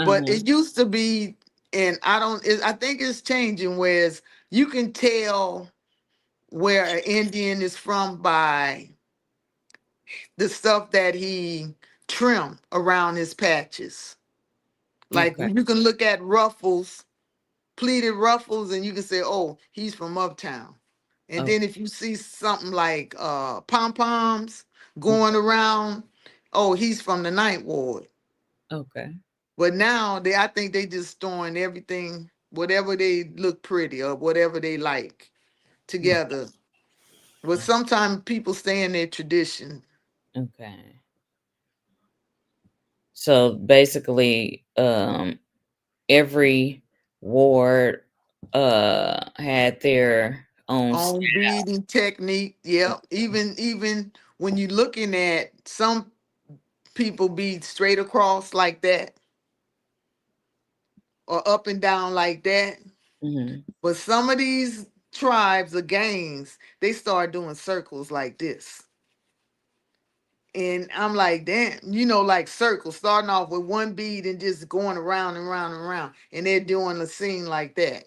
But Uh-huh. it used to be, and I think it's changing, whereas you can tell where an Indian is from by the stuff that he trim around his patches. Like Okay. you can look at ruffles, pleated ruffles, and you can say, oh, he's from uptown. And Oh, then if you see something like pom poms going around, oh, he's from the ninth ward. okay. But now I think they just throwing everything, whatever they look pretty or whatever they like, together. But sometimes people stay in their tradition. Okay. So basically, every ward had their own On beading technique, yeah. Even when you're looking at some people bead straight across like that or up and down like that. Mhm. But some of these tribes or gangs, they start doing circles like this. And I'm like, damn, like circles, starting off with one bead and just going around and around and around. And they're doing a scene like that.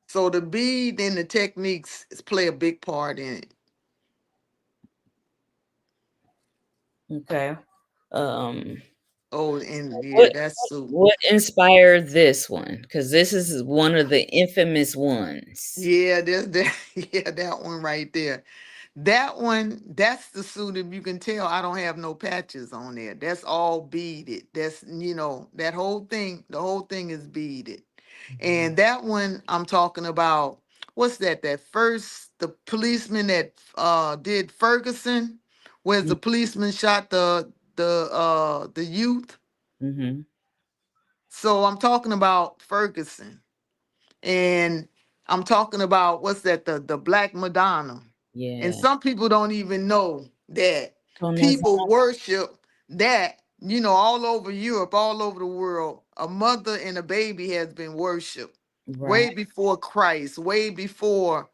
So the bead and the techniques play a big part in it. Okay. Um, Oh, and yeah, what that's so. what inspired this one? Because this is one of the infamous ones. Yeah, there's that. Yeah, that one right there. That one, that's the suit. If you can tell, I don't have no patches on there. That's all beaded. That's that whole thing. The whole thing is beaded. Mhm. And that one, I'm talking about. What's that? That first, the policeman that did Ferguson, where the policeman shot the youth. Mhm. So I'm talking about Ferguson. And I'm talking about what's that, the Black Madonna. And Yeah. some people don't even know that Oh, that's people worship that, all over Europe, all over the world. A mother and a baby has been worshipped right. way before Christ, way before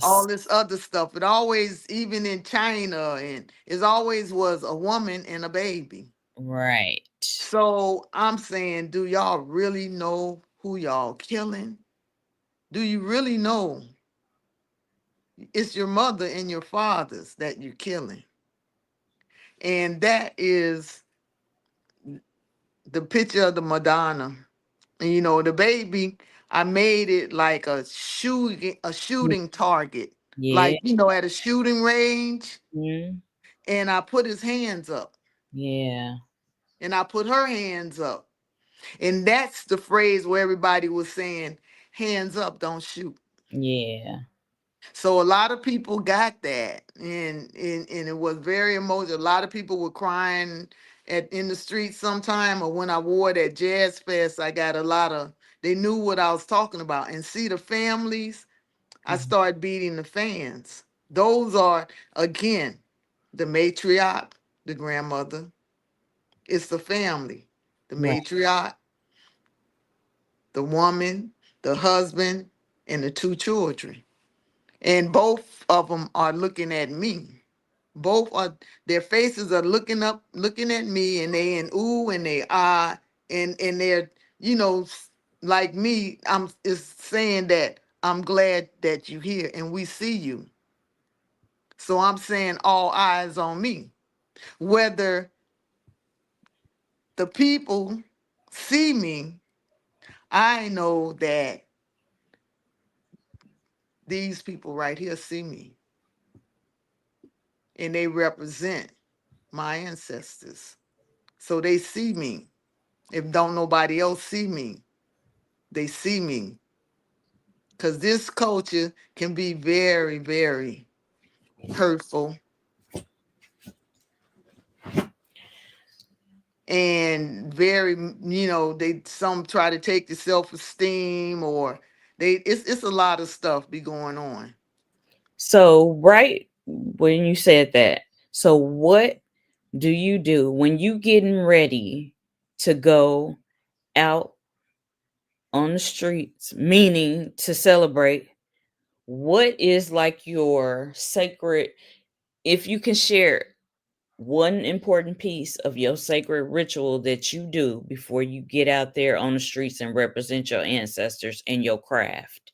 all Yes. this other stuff. It always, even in China, and it always was a woman and a baby. Right. So I'm saying, do y'all really know who y'all killing? Do you really know it's your mother and your fathers that you're killing? And that is the picture of the Madonna. And the baby, I made it like a shooting target, Yeah. like at a shooting range. Mhm. And I put his hands up, Yeah. and I put her hands up. And that's the phrase where everybody was saying, hands up, don't shoot. Yeah. So a lot of people got that, and it was very emotional. A lot of people were crying in the streets sometime, or when I wore that Jazz Fest, I got a lot of. They knew what I was talking about, and see the families. I Mhm. started beating the fans. Those are again the matriarch, the grandmother. It's the family, the Right. matriarch, the woman, the husband, and the two children. And both of them are looking at me. Both are, their faces are looking up, looking at me, and they in ooh and they ah, and they're, you know, like me. I'm is saying that I'm glad that you here and we see you. So I'm saying all eyes on me. Whether the people see me, I know that these people right here see me and they represent my ancestors. So they see me. If don't nobody else see me, they see me. Because this culture can be very, very hurtful and very, they some try to take the self-esteem or it's a lot of stuff be going on. So, right when you said that, so what do you do when you getting ready to go out on the streets, meaning to celebrate? What is like your sacred, if you can share one important piece of your sacred ritual that you do before you get out there on the streets and represent your ancestors and your craft?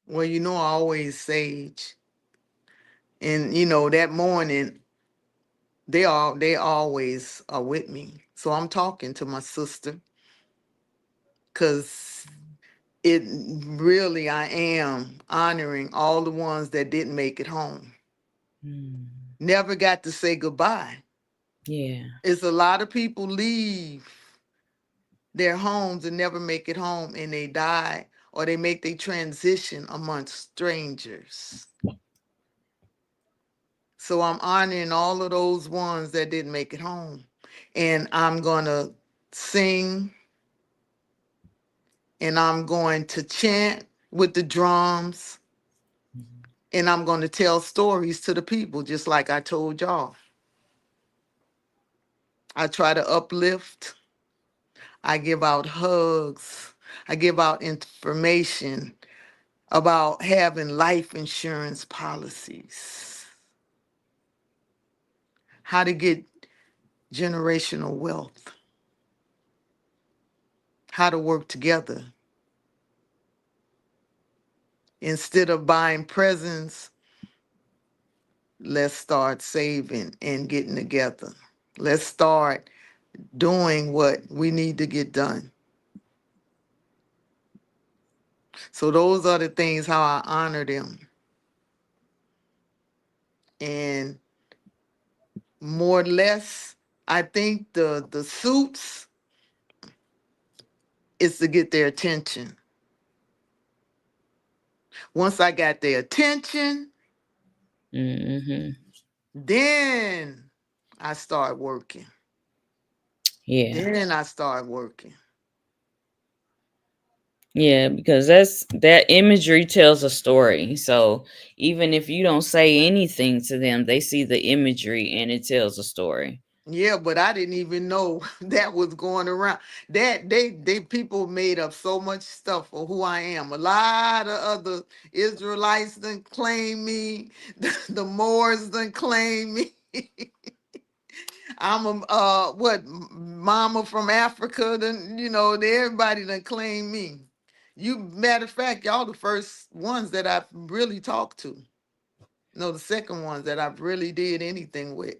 Well, I always sage. And that morning they always are with me. So I'm talking to my sister because it really I am honoring all the ones that didn't make it home. Mm, Never got to say goodbye. yeah. It's a lot of people leave their homes and never make it home and they die or they make their transition amongst strangers. So I'm honoring all of those ones that didn't make it home. And I'm going to sing and I'm going to chant with the drums and I'm going to tell stories to the people, just like I told y'all. I try to uplift, I give out hugs, I give out information about having life insurance policies, how to get generational wealth, how to work together. Instead of buying presents, let's start saving and getting together. Let's start doing what we need to get done. So those are the things how I honor them. And more or less, I think the suits is to get their attention. Once I got their attention, Hmm. then I start working. Yeah. Then I start working. Yeah, because that imagery tells a story. So even if you don't say anything to them, they see the imagery and it tells a story. Yeah, but I didn't even know that was going around. That they people made up so much stuff for who I am. A lot of other Israelites done claim me. The Moors done claim me. I'm a what mama from Africa. Then everybody done claim me. You matter of fact, y'all the first ones that I've really talked to. No, the second ones that I've really did anything with.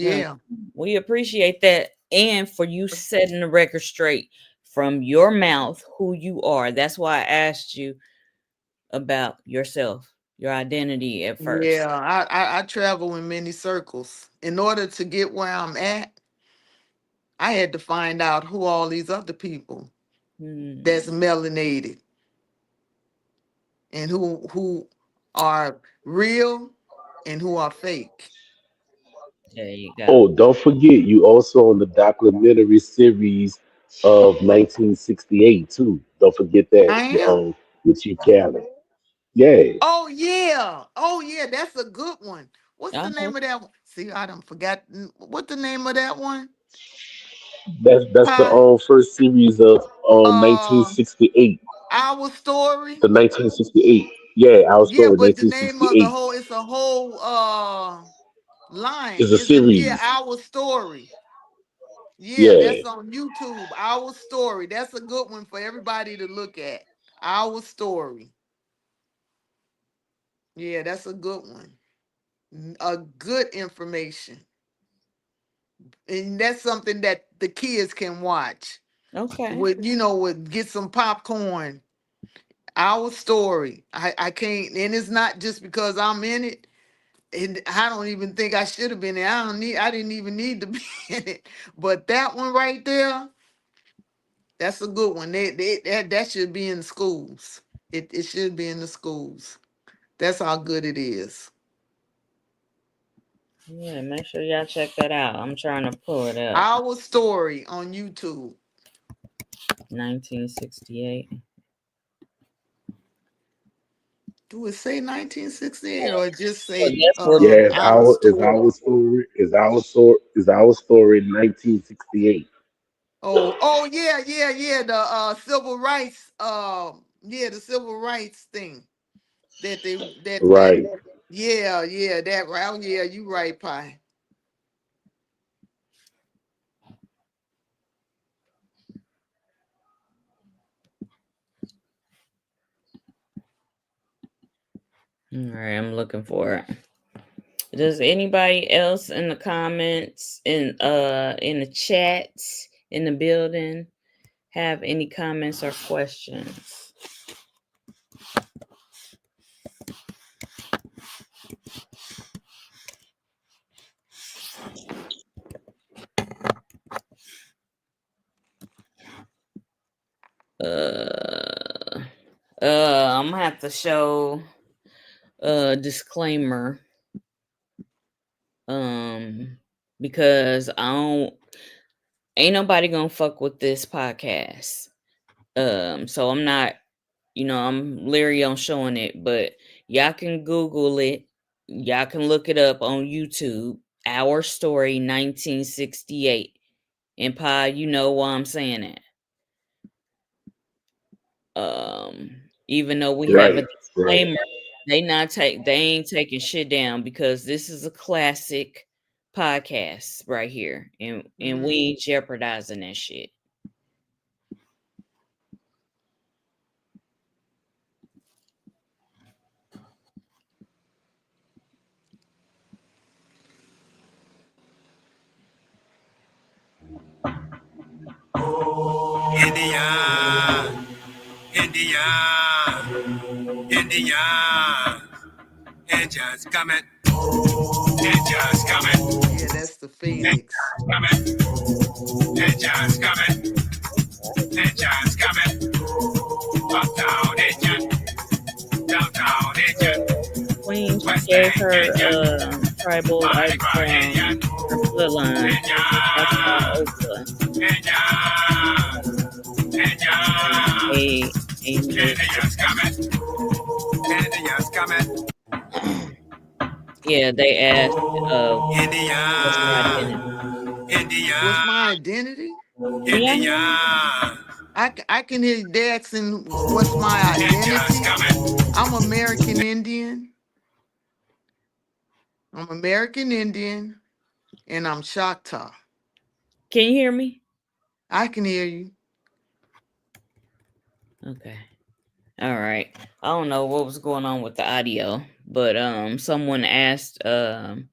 Well, Yeah. we appreciate that, and for you setting the record straight from your mouth who you are. That's why I asked you about yourself, your identity at Yeah, first. I travel in many circles. In order to get where I'm at, I had to find out who all these other people that's Hmm. melanated and who are real and who are fake. There you go. Oh, don't forget, you also on the documentary series of 1968 too. Don't forget that I am. with your Callie. Yeah, Oh yeah. Oh yeah, that's a good one. What's the Uh-huh. name of that one? See, I done forgot what the name of that one? that's the Hi. first series of Uh 1968. Our Story. The 1968. Yeah, our Yeah, story, but the name of the 1968. whole, it's a whole line. It's a It's a, yeah, series. Our Story. Yeah, Yeah, that's on YouTube. Our Story. That's a good one for everybody to look at. Our Story. Yeah, that's a good one. A good information. And that's something that the kids can watch. Okay. With get some popcorn. Our Story. I can't, and it's not just because I'm in it. And I don't even think I should have been there. I didn't even need to be in it. But that one right there, that's a good one. That should be in schools. It should be in the schools. That's how good it is. Yeah, make sure y'all check that out. I'm trying to pull it up. Our Story on YouTube. 1968. Do it say 1968 or just Well, say that's what yeah. Our It's Story? our story. Is our story. 1968. Oh yeah, yeah, yeah. The civil rights yeah, the civil rights thing that they that Right. yeah, that right. Oh, yeah, you right, Pie. all right, I'm looking for it. Does anybody else in the comments in the chat in the building have any comments or questions? Uh I'm gonna have to show a disclaimer because I don't ain't nobody gonna fuck with this podcast. So I'm not, I'm leery on showing it, but y'all can Google it. Y'all can look it up on YouTube. Our Story 1968. And Pa, you know why I'm saying it. Even though we have a Right. Right. disclaimer, they ain't taking shit down because this is a classic podcast right here. And we Mhm. ain't jeopardizing that shit. Indian, Indian, Indian, Indians coming, Indians coming, Yeah, that's the Phoenix. coming, Indians coming, Indians coming, uptown Indian, downtown Indian, Queen, she West gave Bank her Indian, tribal Mardi Gras Indian, her bloodline. That's Indian, Oka, Indian, Indian, a Native. Indians coming, Indians coming, Yeah, they asked, what's your identity? Indian, What's my Indian, identity? Can y'all hear Indian, me? I can hear you asking what's my Indians identity. coming. I'm American Indian. I'm American Indian, and I'm Choctaw. Can you hear me? I can hear you. Okay. All right. I don't know what was going on with the audio, but someone asked about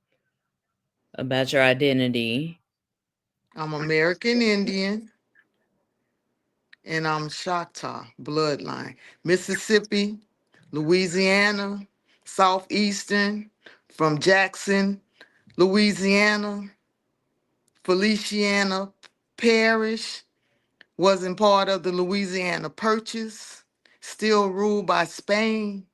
your identity. I'm American Indian, and I'm Choctaw bloodline. Mississippi, Louisiana, Southeastern, from Jackson, Louisiana, Feliciana Parish, wasn't part of the Louisiana Purchase, still ruled by Spain.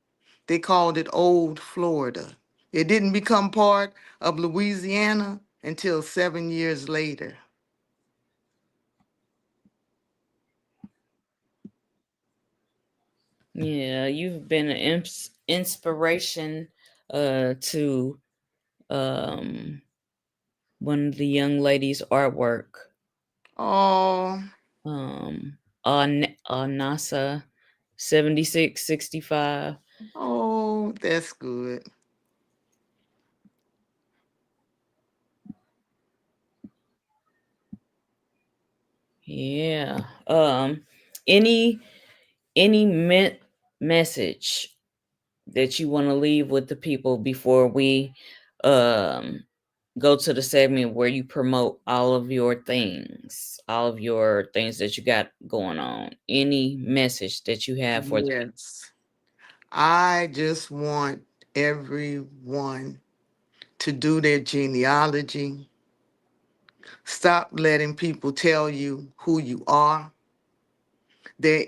They called it Old Florida. It didn't become part of Louisiana until 7 years later. Yeah, you've been an inspiration to um one of the young ladies' artwork. Oh, On NASA 7665. Oh, that's good. Yeah. Any any message that you want to leave with the people before we um go to the segment where you promote all of your things that you got going on? Any message that you have for the people? Yes. I just want everyone to do their genealogy. Stop letting people tell you who you are. There,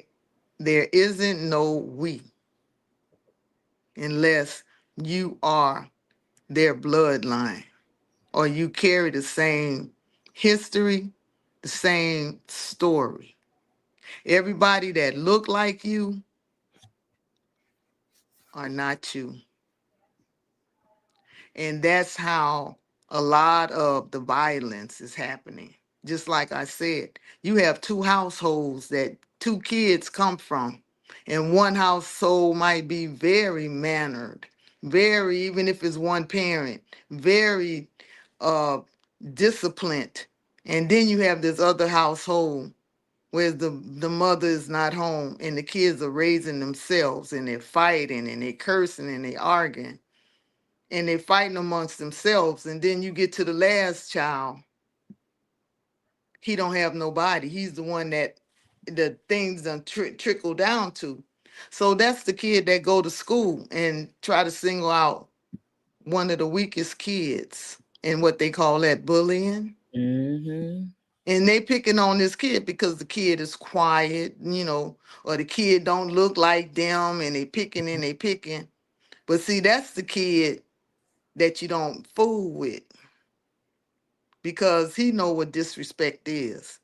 there isn't no we unless you are their bloodline or you carry the same history, the same story. Everybody that look like you are not you. And that's how a lot of the violence is happening. Just like I said, you have two households that two kids come from, and one household might be very mannered, very, even if it's one parent, very uh, disciplined. And then you have this other household where the mother is not home and the kids are raising themselves and they're fighting and they're cursing and they're arguing and they're fighting amongst themselves. And then you get to the last child, he don't have nobody. He's the one that the things done trickle down to. So that's the kid that go to school and try to single out one of the weakest kids and what they call that bullying. Mm-hmm. And they picking on this kid because the kid is quiet, or the kid don't look like them, and they picking and they picking. But see, that's the kid that you don't fool with because he know what disrespect is.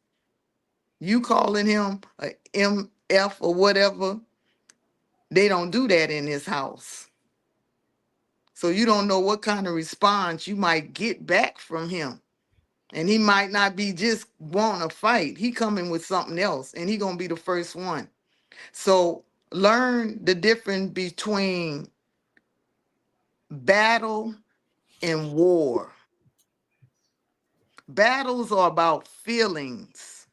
You calling him a MF or whatever, they don't do that in his house. So you don't know what kind of response you might get back from him. And he might not be just wanting to fight. He coming with something else, and he gonna be the first one. So learn the difference between battle and war. Battles are about feelings,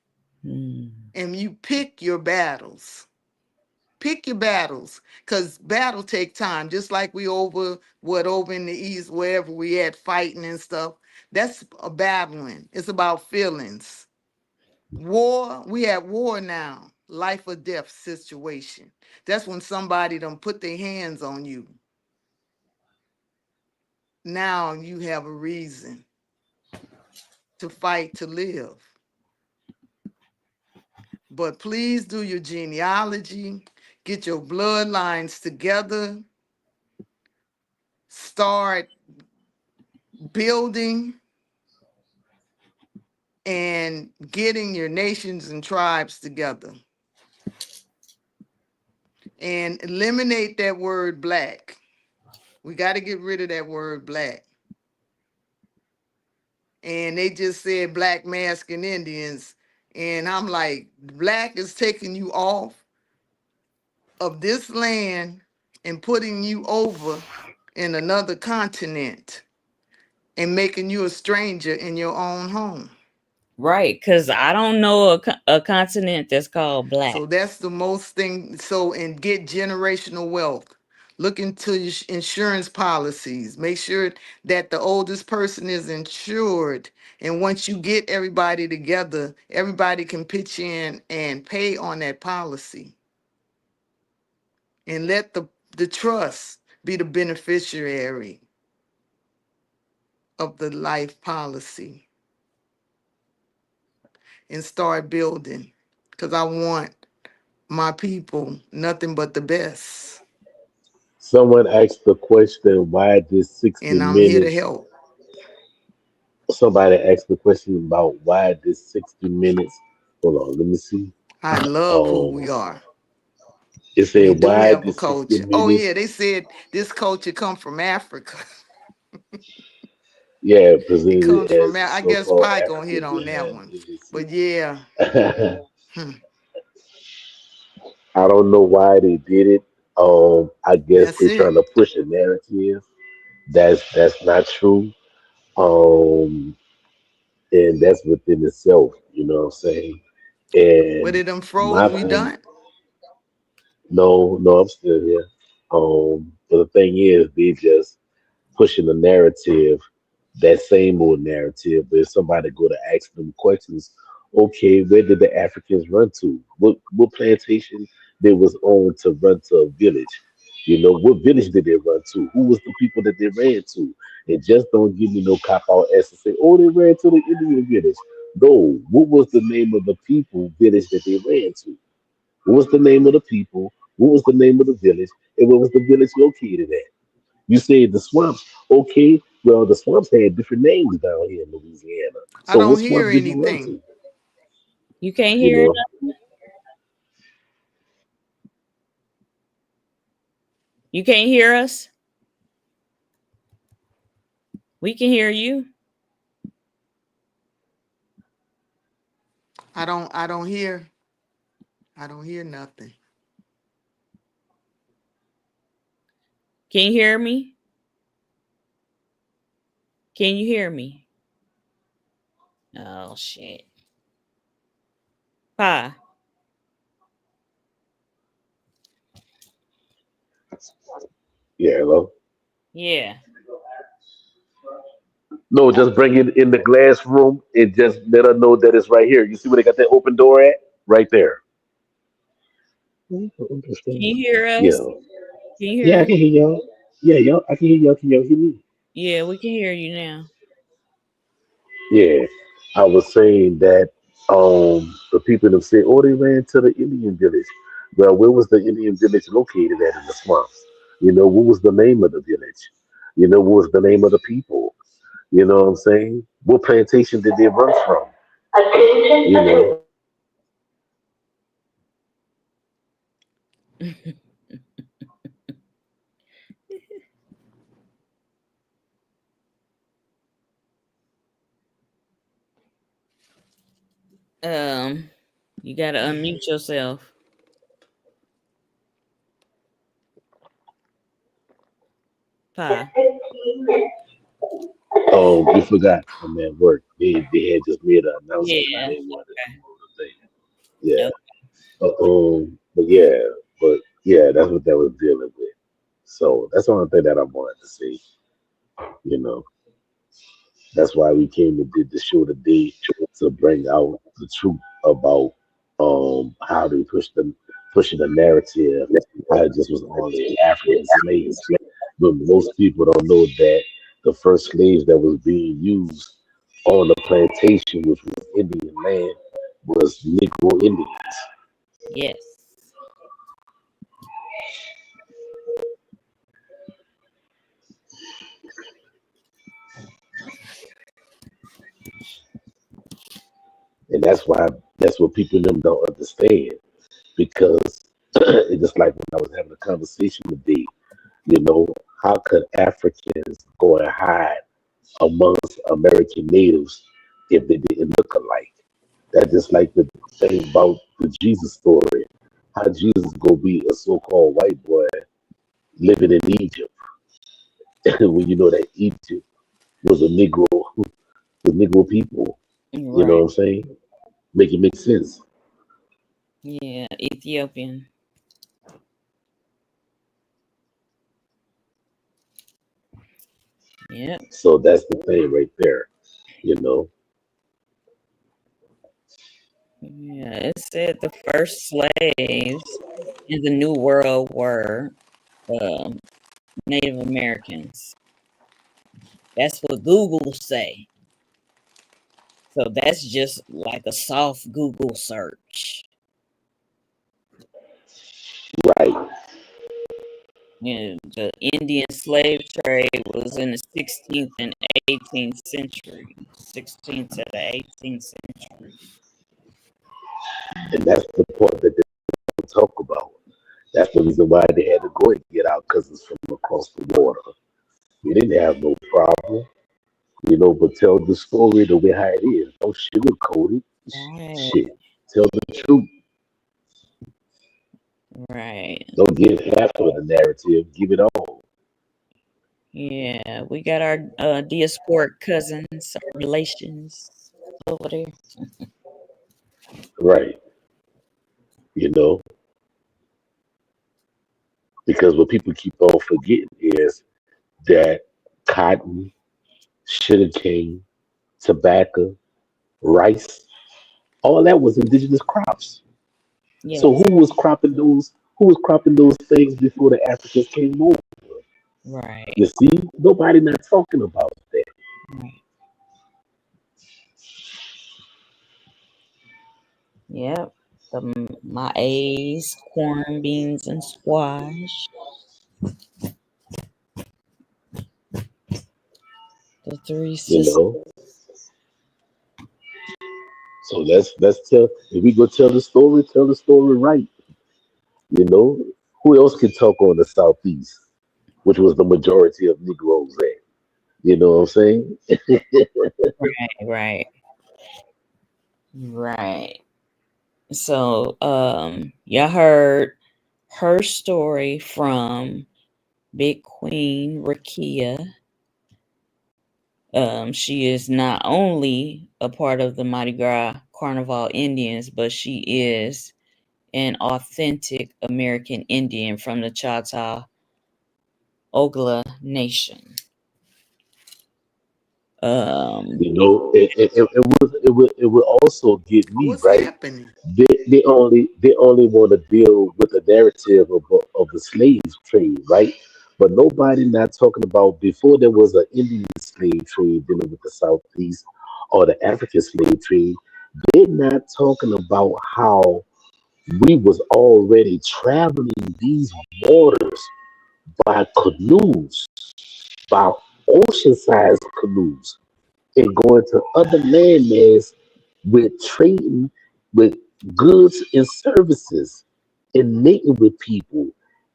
Mm. and you pick your battles. Pick your battles, because battle take time. Just like we over in the east, wherever we at fighting and stuff. That's a battling. It's about feelings. War, we at war now. Life or death situation. That's when somebody done put their hands on you. Now you have a reason to fight to live. But please do your genealogy, get your bloodlines together, start building and getting your nations and tribes together. And eliminate that word black. We got to get rid of that word black. And they just said black masking Indians. And I'm like, black is taking you off of this land and putting you over in another continent and making you a stranger in your own home. Right, because I don't know a continent that's called black. So that's the most thing. So, and get generational wealth. Look into your insurance policies. Make sure that the oldest person is insured. And once you get everybody together, everybody can pitch in and pay on that policy. And let the trust be the beneficiary of the life policy and start building. Because I want my people nothing but the best. Someone asked the question, why did 60 And I'm here to minutes? help. Somebody asked the question about why did 60 minutes? Hold on, let me see. I love who we Um, are. it We said, do why have a did 60 culture. Oh yeah, minutes? they said this culture come from Africa. Yeah, It presented comes from as the I guess so-called Pike gonna hit African on that behind one. NDC. But yeah, hmm, I don't know why they did it. I guess That's they're it. trying to push a narrative that's not true. Um, and that's within itself, you know what I'm saying? What And it done my froze? We point, done? no, no, I'm still here. But the thing is, they just pushing the narrative, that same old narrative. But if somebody go to ask them questions, okay, where did the Africans run to? What plantation they was on to run to a village? You know, what village did they run to? Who was the people that they ran to? And just don't give me no cop out ass and say, oh, they ran to the Indian village. No, what was the name of the people village that they ran to? What was the name of the people? What was the name of the village? And where was the village located at? You say the swamps. Okay, well, the swamps had different names down here in Louisiana. I So don't what hear swamp did you run anything. to? You can't You hear it? know, You can't hear us? We can hear you. I don't hear. I don't hear nothing. Can you hear me? Can you hear me? Oh shit. Hi. yeah, hello. Yeah. No, just bring it in the glass room and just let her know that it's right here. You see where they got that open door at? Right there. Can you Understand? hear Yeah. us? Can you Yeah, hear I us? can hear y'all. Yeah, y'all. I can hear y'all. Can y'all hear me? Yeah, we can hear you now. Yeah, I was saying that the people that said, "Oh, they ran to the Indian village." Well, where was the Indian village located at in the swamps? You know, what was the name of the village? You know, what was the name of the people? You know what I'm saying? What plantation did they run from? You know, Um, you gotta unmute yourself. Pie. we forgot. I'm at work. They had just made an announcement how Yeah. they wanted to promote the thing. Yeah. No. But yeah, that's what that was dealing with. So that's the only thing that I wanted to say. You know. That's why we came and did the show today to bring out the truth about how they pushing the narrative, how it just was only African slaves. But most people don't know that the first slaves that was being used on the plantation, which was Indian land, was Negro Indians. Yes. And that's what people in them don't understand. Because it's just like when I was having a conversation today, you know, how could Africans go and hide amongst American natives if they didn't look alike? That's just like the thing about the Jesus story. How Jesus go be a so-called white boy living in Egypt when you know that Egypt was a Negro people. You know Right. what I'm saying? Make it make sense. Yeah. Ethiopian. Yep. So that's the thing right there. You know, Yeah. It said the first slaves in the New World were um, Native Americans. That's what Google say. So that's just like a soft Google search. right? You know, the Indian slave trade was in the 16th and 18th century. 16th to the 18th century. And that's the part that they don't talk about. That's the reason why they had to go and get out because it's from across the water. We didn't have no problem, you know, but tell the story the way how it is. Don't sugarcoat it. Right. Shit. Tell the truth. Right. Don't give half of the narrative. Give it all. Yeah, we got our diasporic cousins, our relations over there. Right. You know, because what people keep on forgetting is that cotton, sugarcane, tobacco, rice, all that was indigenous crops. So Yes. who was cropping those things before the Africans came over? Right. You see, nobody not talking about that. Right. Yep. The maize, corn, beans, and squash. The three You sisters. know. So let's tell if we go tell the story right. You know, who else can talk on the southeast, which was the majority of Negroes there? You know what I'm saying? Right. Right. Right. So, y'all heard her story from Big Queen Rukiya. She is not only a part of the MardiGras Carnaval Indians, but she is an authentic American Indian from the Choctaw Oglala Nation. Um, You know, it would also get me What's right. happening? They only want to deal with the narrative of the slave trade, right? But nobody not talking about before there was an Indian slave trade dealing with the Southeast or the African slave trade. They're not talking about how we was already traveling these waters by canoes, by ocean-sized canoes and going to other landmass with trading with goods and services and mating with people.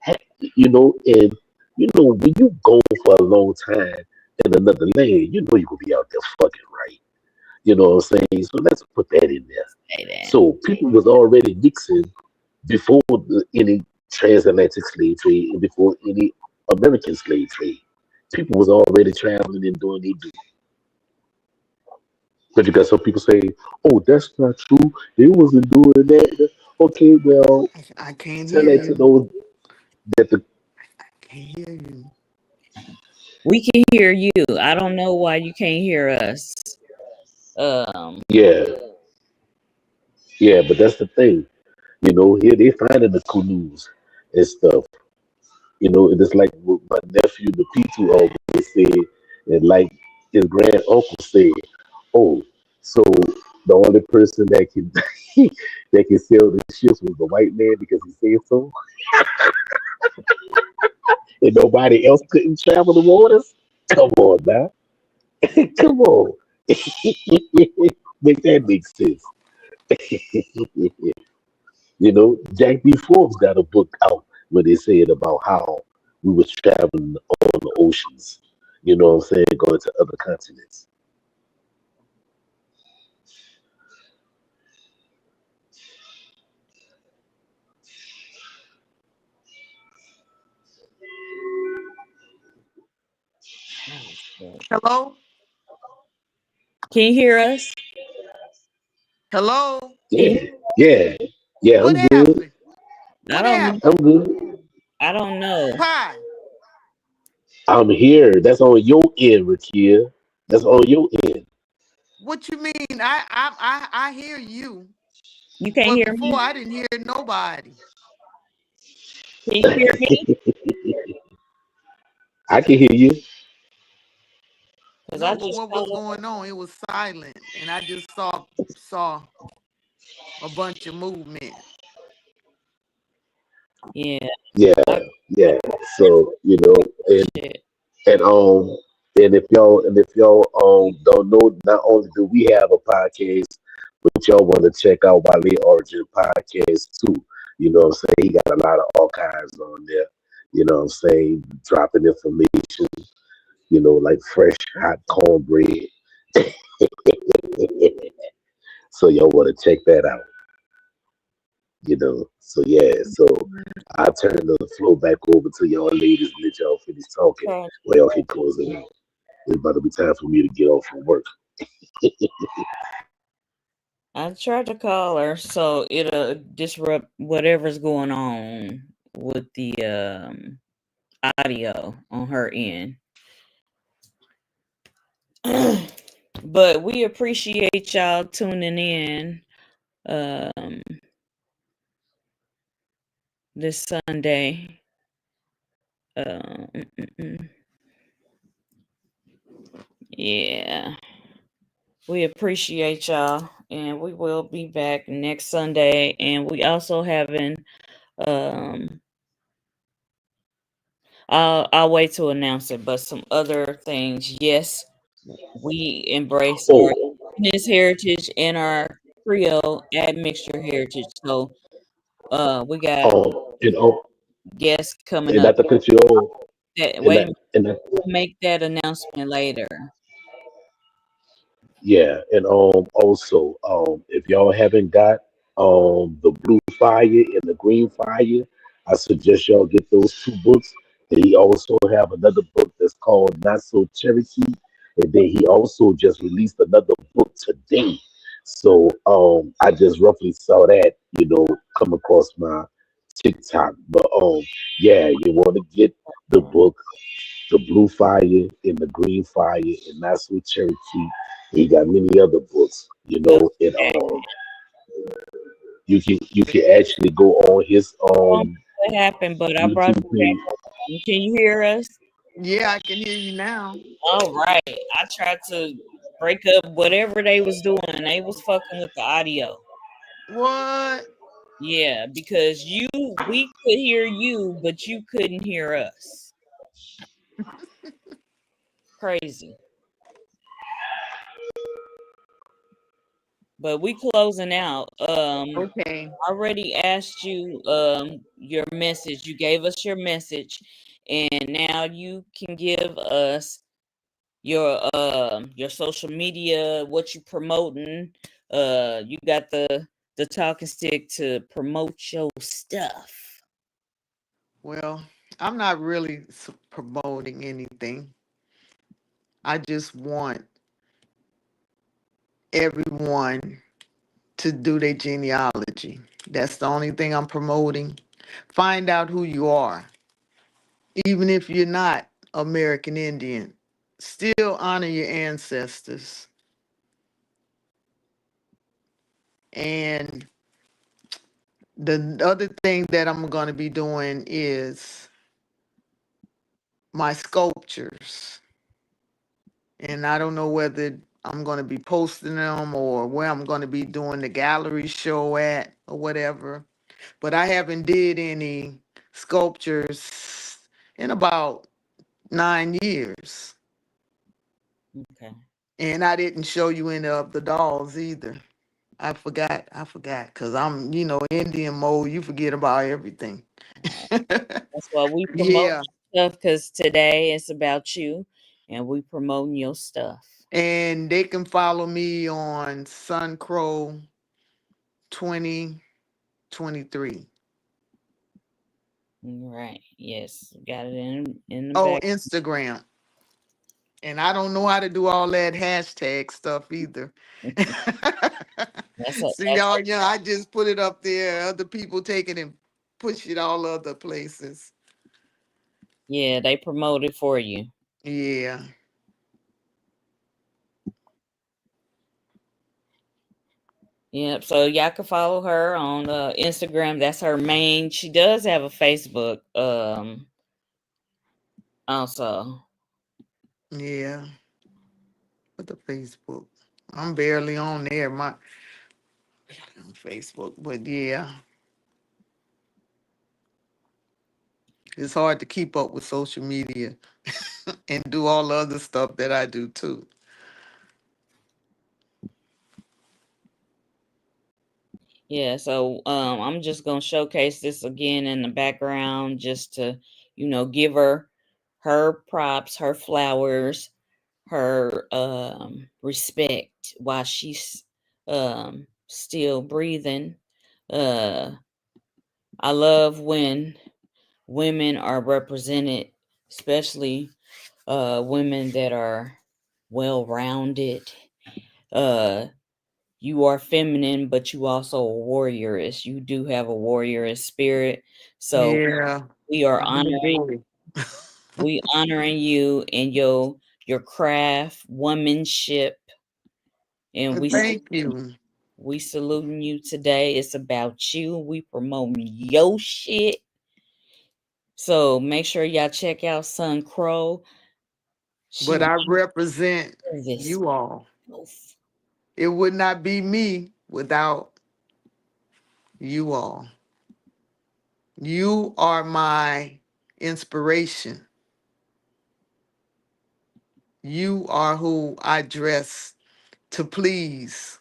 And when you go for a long time in another land, you know you're gonna be out there fucking right. You know what I'm saying? So let's put that in there. say that. So people was already mixing before any transatlantic slave trade and before any American slave trade. People was already traveling and doing their do. But you got some people saying, "Oh, that's not true. They wasn't doing that." Okay, well, I can't tell hear that to you. those that the Can't hear you. We can hear you. I don't know why you can't hear us. Um, yeah, yeah. But that's the thing. Here they finding the canoes and stuff. And it's like what my nephew, the P2 always said, and like his grand uncle said, "Oh, so the only person that can that can sail the ships was the white man because he said so, and nobody else couldn't travel the waters." Come on now. Come on. Make that make sense. Jack B. Forbes got a book out where they said about how we was traveling on the oceans. You know what I'm saying? Going to other continents. oh, shit. Hello? Can you hear us? Hello? Can you, Yeah, yeah, yeah. What I'm good. happened? I What don't know. I'm happened? good. I don't know. Pie. I'm here. That's on your end, Rukiya. That's on your end. What you mean? I hear you, You can't but hear before me? I didn't hear nobody. Can you hear me? I can hear you. Because I No, but just what was showed up. going on? It was silent, and I just saw a bunch of movement. Yeah. Yeah, I, I yeah. So and shit. And if y'all don't know, not only do we have a podcast, but y'all want to check out Wale Origin podcast too. You know what I'm saying? He got a lot of archives on there. You know what I'm saying? Dropping information, like fresh hot cornbread. So y'all want to check that out. So yeah, so I turn the floor back over to y'all ladies and let y'all finish talking. Okay. Well, y'all can close it out. It's about to be time for me to get off from work. I tried to call her, so it'll disrupt whatever's going on with the audio on her end. But we appreciate y'all tuning in this Sunday. Um, mm, mm, mm. Yeah, we appreciate y'all, and we will be back next Sunday. And we also having um, I'll wait to announce it, but some other things. Yes, we embrace our Oh, Indigenous heritage and our Creole admixture heritage. So we got and guests coming and up. not to cut you off, Wait a minute, and that, we'll make that announcement later. yeah, and also if y'all haven't got the blue fire and the green fire, I suggest y'all get those two books. And he also have another book that's called Not So Cherokee, and then he also just released another book today. So I just roughly saw that, come across my TikTok. But yeah, you want to get the book, the blue fire and the green fire, and that's with Cherokee. He got many other books, and you can actually go on his What happened? But I brought YouTube you page. back. Can you hear us? Yeah, I can hear you now. All right. I tried to break up whatever they was doing. They was fucking with the audio. What? Yeah, because we could hear you, but you couldn't hear us. Crazy. But we closing out. Okay. I already asked you your message. You gave us your message, and now you can give us your social media, what you promoting. You got the talking stick to promote your stuff. Well, I'm not really promoting anything. I just want everyone to do their genealogy. That's the only thing I'm promoting. Find out who you are. Even if you're not American Indian, still honor your ancestors. And the other thing that I'm going to be doing is my sculptures. And I don't know whether I'm going to be posting them or where I'm going to be doing the gallery show at or whatever. But I haven't did any sculptures in about 9 years. Okay. And I didn't show you any of the dolls either. I forgot, because I'm, Indian mode. You forget about everything. That's why we promote Yeah. stuff, because today it's about you, and we promoting your stuff. And they can follow me on Suncrow 2023. Right. Yes. Got it in the Oh, back. Instagram. And I don't know how to do all that hashtag stuff either. See, That's y'all, I just put it up there. Other people take it and push it all other places. yeah, they promote it for you. Yeah. Yep. So y'all can follow her on Instagram. That's her main. She does have a Facebook. Also. Yeah. With the Facebook. I'm barely on there. On Facebook, but yeah. It's hard to keep up with social media and do all the other stuff that I do too. Yeah, so I'm just gonna showcase this again in the background just to, give her props, her flowers, her respect while she's still breathing. Uh I love when women are represented, especially women that are well-rounded. You are feminine, but you also a warrioress. You do have a warrioress spirit. So Yeah. we are I'm gonna honoring be. we honoring you and your craft, womanship, and Thank you. we saluting you today. It's about you. We promoting your shit. So make sure y'all check out Sun Crow. She But I represent this. you all. It would not be me without you all. You are my inspiration. You are who I dress to please.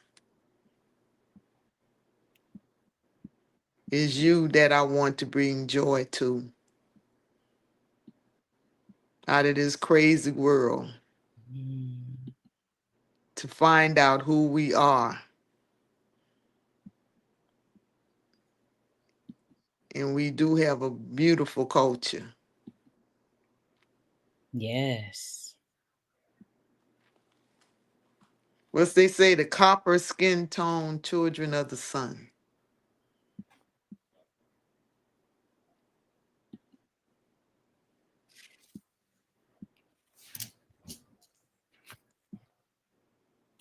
Is you that I want to bring joy to out of this crazy world, to find out who we are. And we do have a beautiful culture. Yes. What's they say, the copper skin tone children of the sun.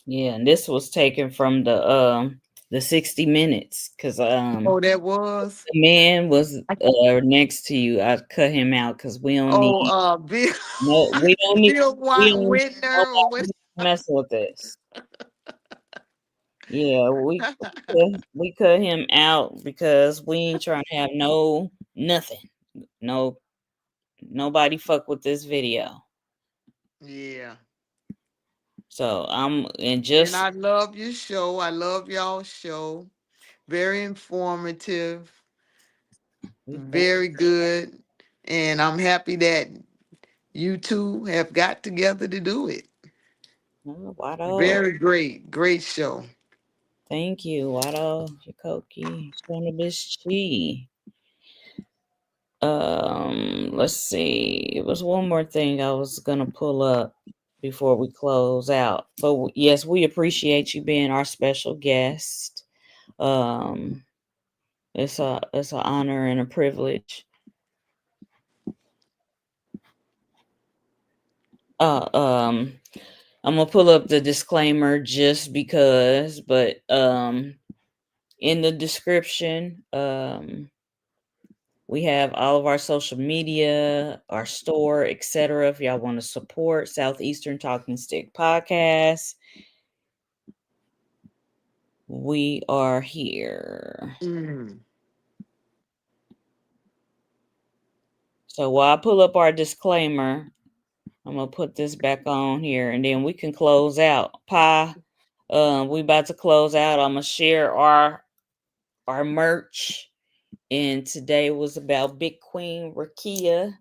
Yeah, and this was taken from the 60 Minutes because Oh, that was? the man was next to you. I cut him out because we don't need Bill, no we don't need Bill we don't Whitner. Or what? nobody messing with this. Yeah, we cut him out because we ain't trying to have nothing. No nobody fuck with this video. Yeah. So I'm and And just I love your show. I love y'all's show. Very informative, we thank very good. And I'm happy that you two have got together to do it. Wado. Very great. Great show. Thank you, Wado, Jacoki, Shonabishi. Let's see. It was one more thing I was gonna pull up before we close out. But yes, we appreciate you being our special guest. Um, it's an honor and a privilege. Uh, um, I'm gonna pull up the disclaimer just because, but in the description, we have all of our social media, our store, etc. If y'all want to support Southeastern Talking Stick podcast, we are here. Mm. So while I pull up our disclaimer, I'm gonna put this back on here, and then we can close out. We about to close out. I'm gonna share our merch, and today was about Big Queen Rukiya,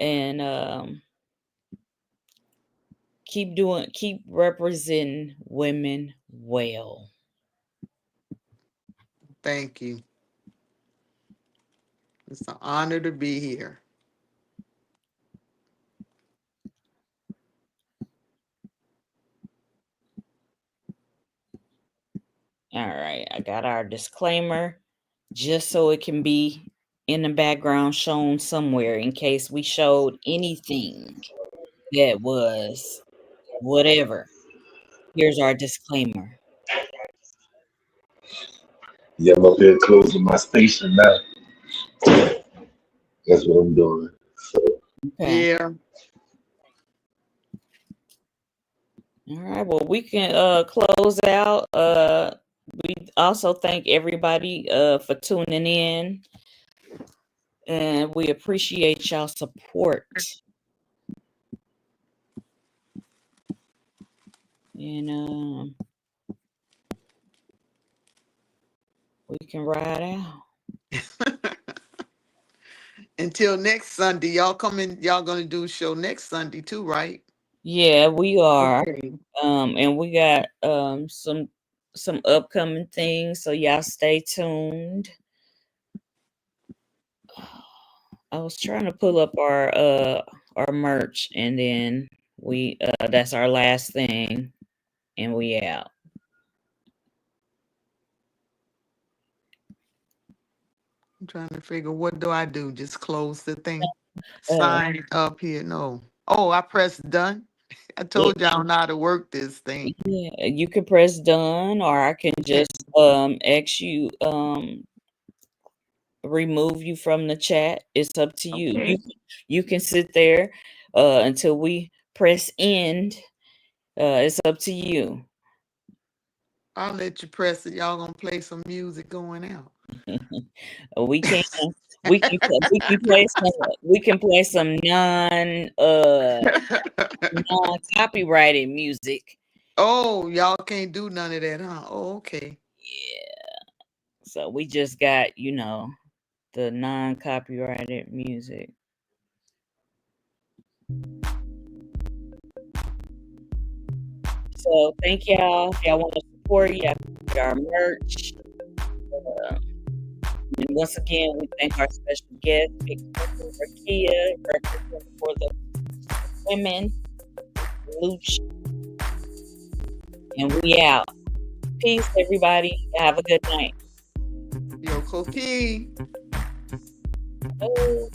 and keep representing women well. Thank you. It's an honor to be here. All right, I got our disclaimer just so it can be in the background shown somewhere in case we showed anything that was whatever. Here's our disclaimer. Yeah, I'm up here closing my station now. That's what I'm doing. So Okay. Yeah. All right. Well, we can close out. We also thank everybody for tuning in, and we appreciate y'all support. And we can ride out. Until next Sunday, y'all coming. Y'all gonna do a show next Sunday too, right? Yeah, we are. Okay. And we got some upcoming things, so y'all stay tuned. I was trying to pull up our merch, and then we that's our last thing, and we out. I'm trying to figure, what do I do? Just close the thing? Uh, Sign up here? No. Oh, I pressed done. I told y'all not to work this thing. Yeah, you can press done, or I can just ask you remove you from the chat. It's up to you. Okay. You can sit there until we press end. It's up to you. I'll let you press it. Y'all gonna play some music going out. We can we can play some non copyrighted music. Oh, y'all can't do none of that, huh? Oh, okay. Yeah. So we just got, the non copyrighted music. So thank y'all. If y'all want to support, y'all can get our merch. And once again, we thank our special guest, Rukiya, representing for the women, Luch. And we out. Peace, everybody. Have a good night. Yo, Coquille. Oh.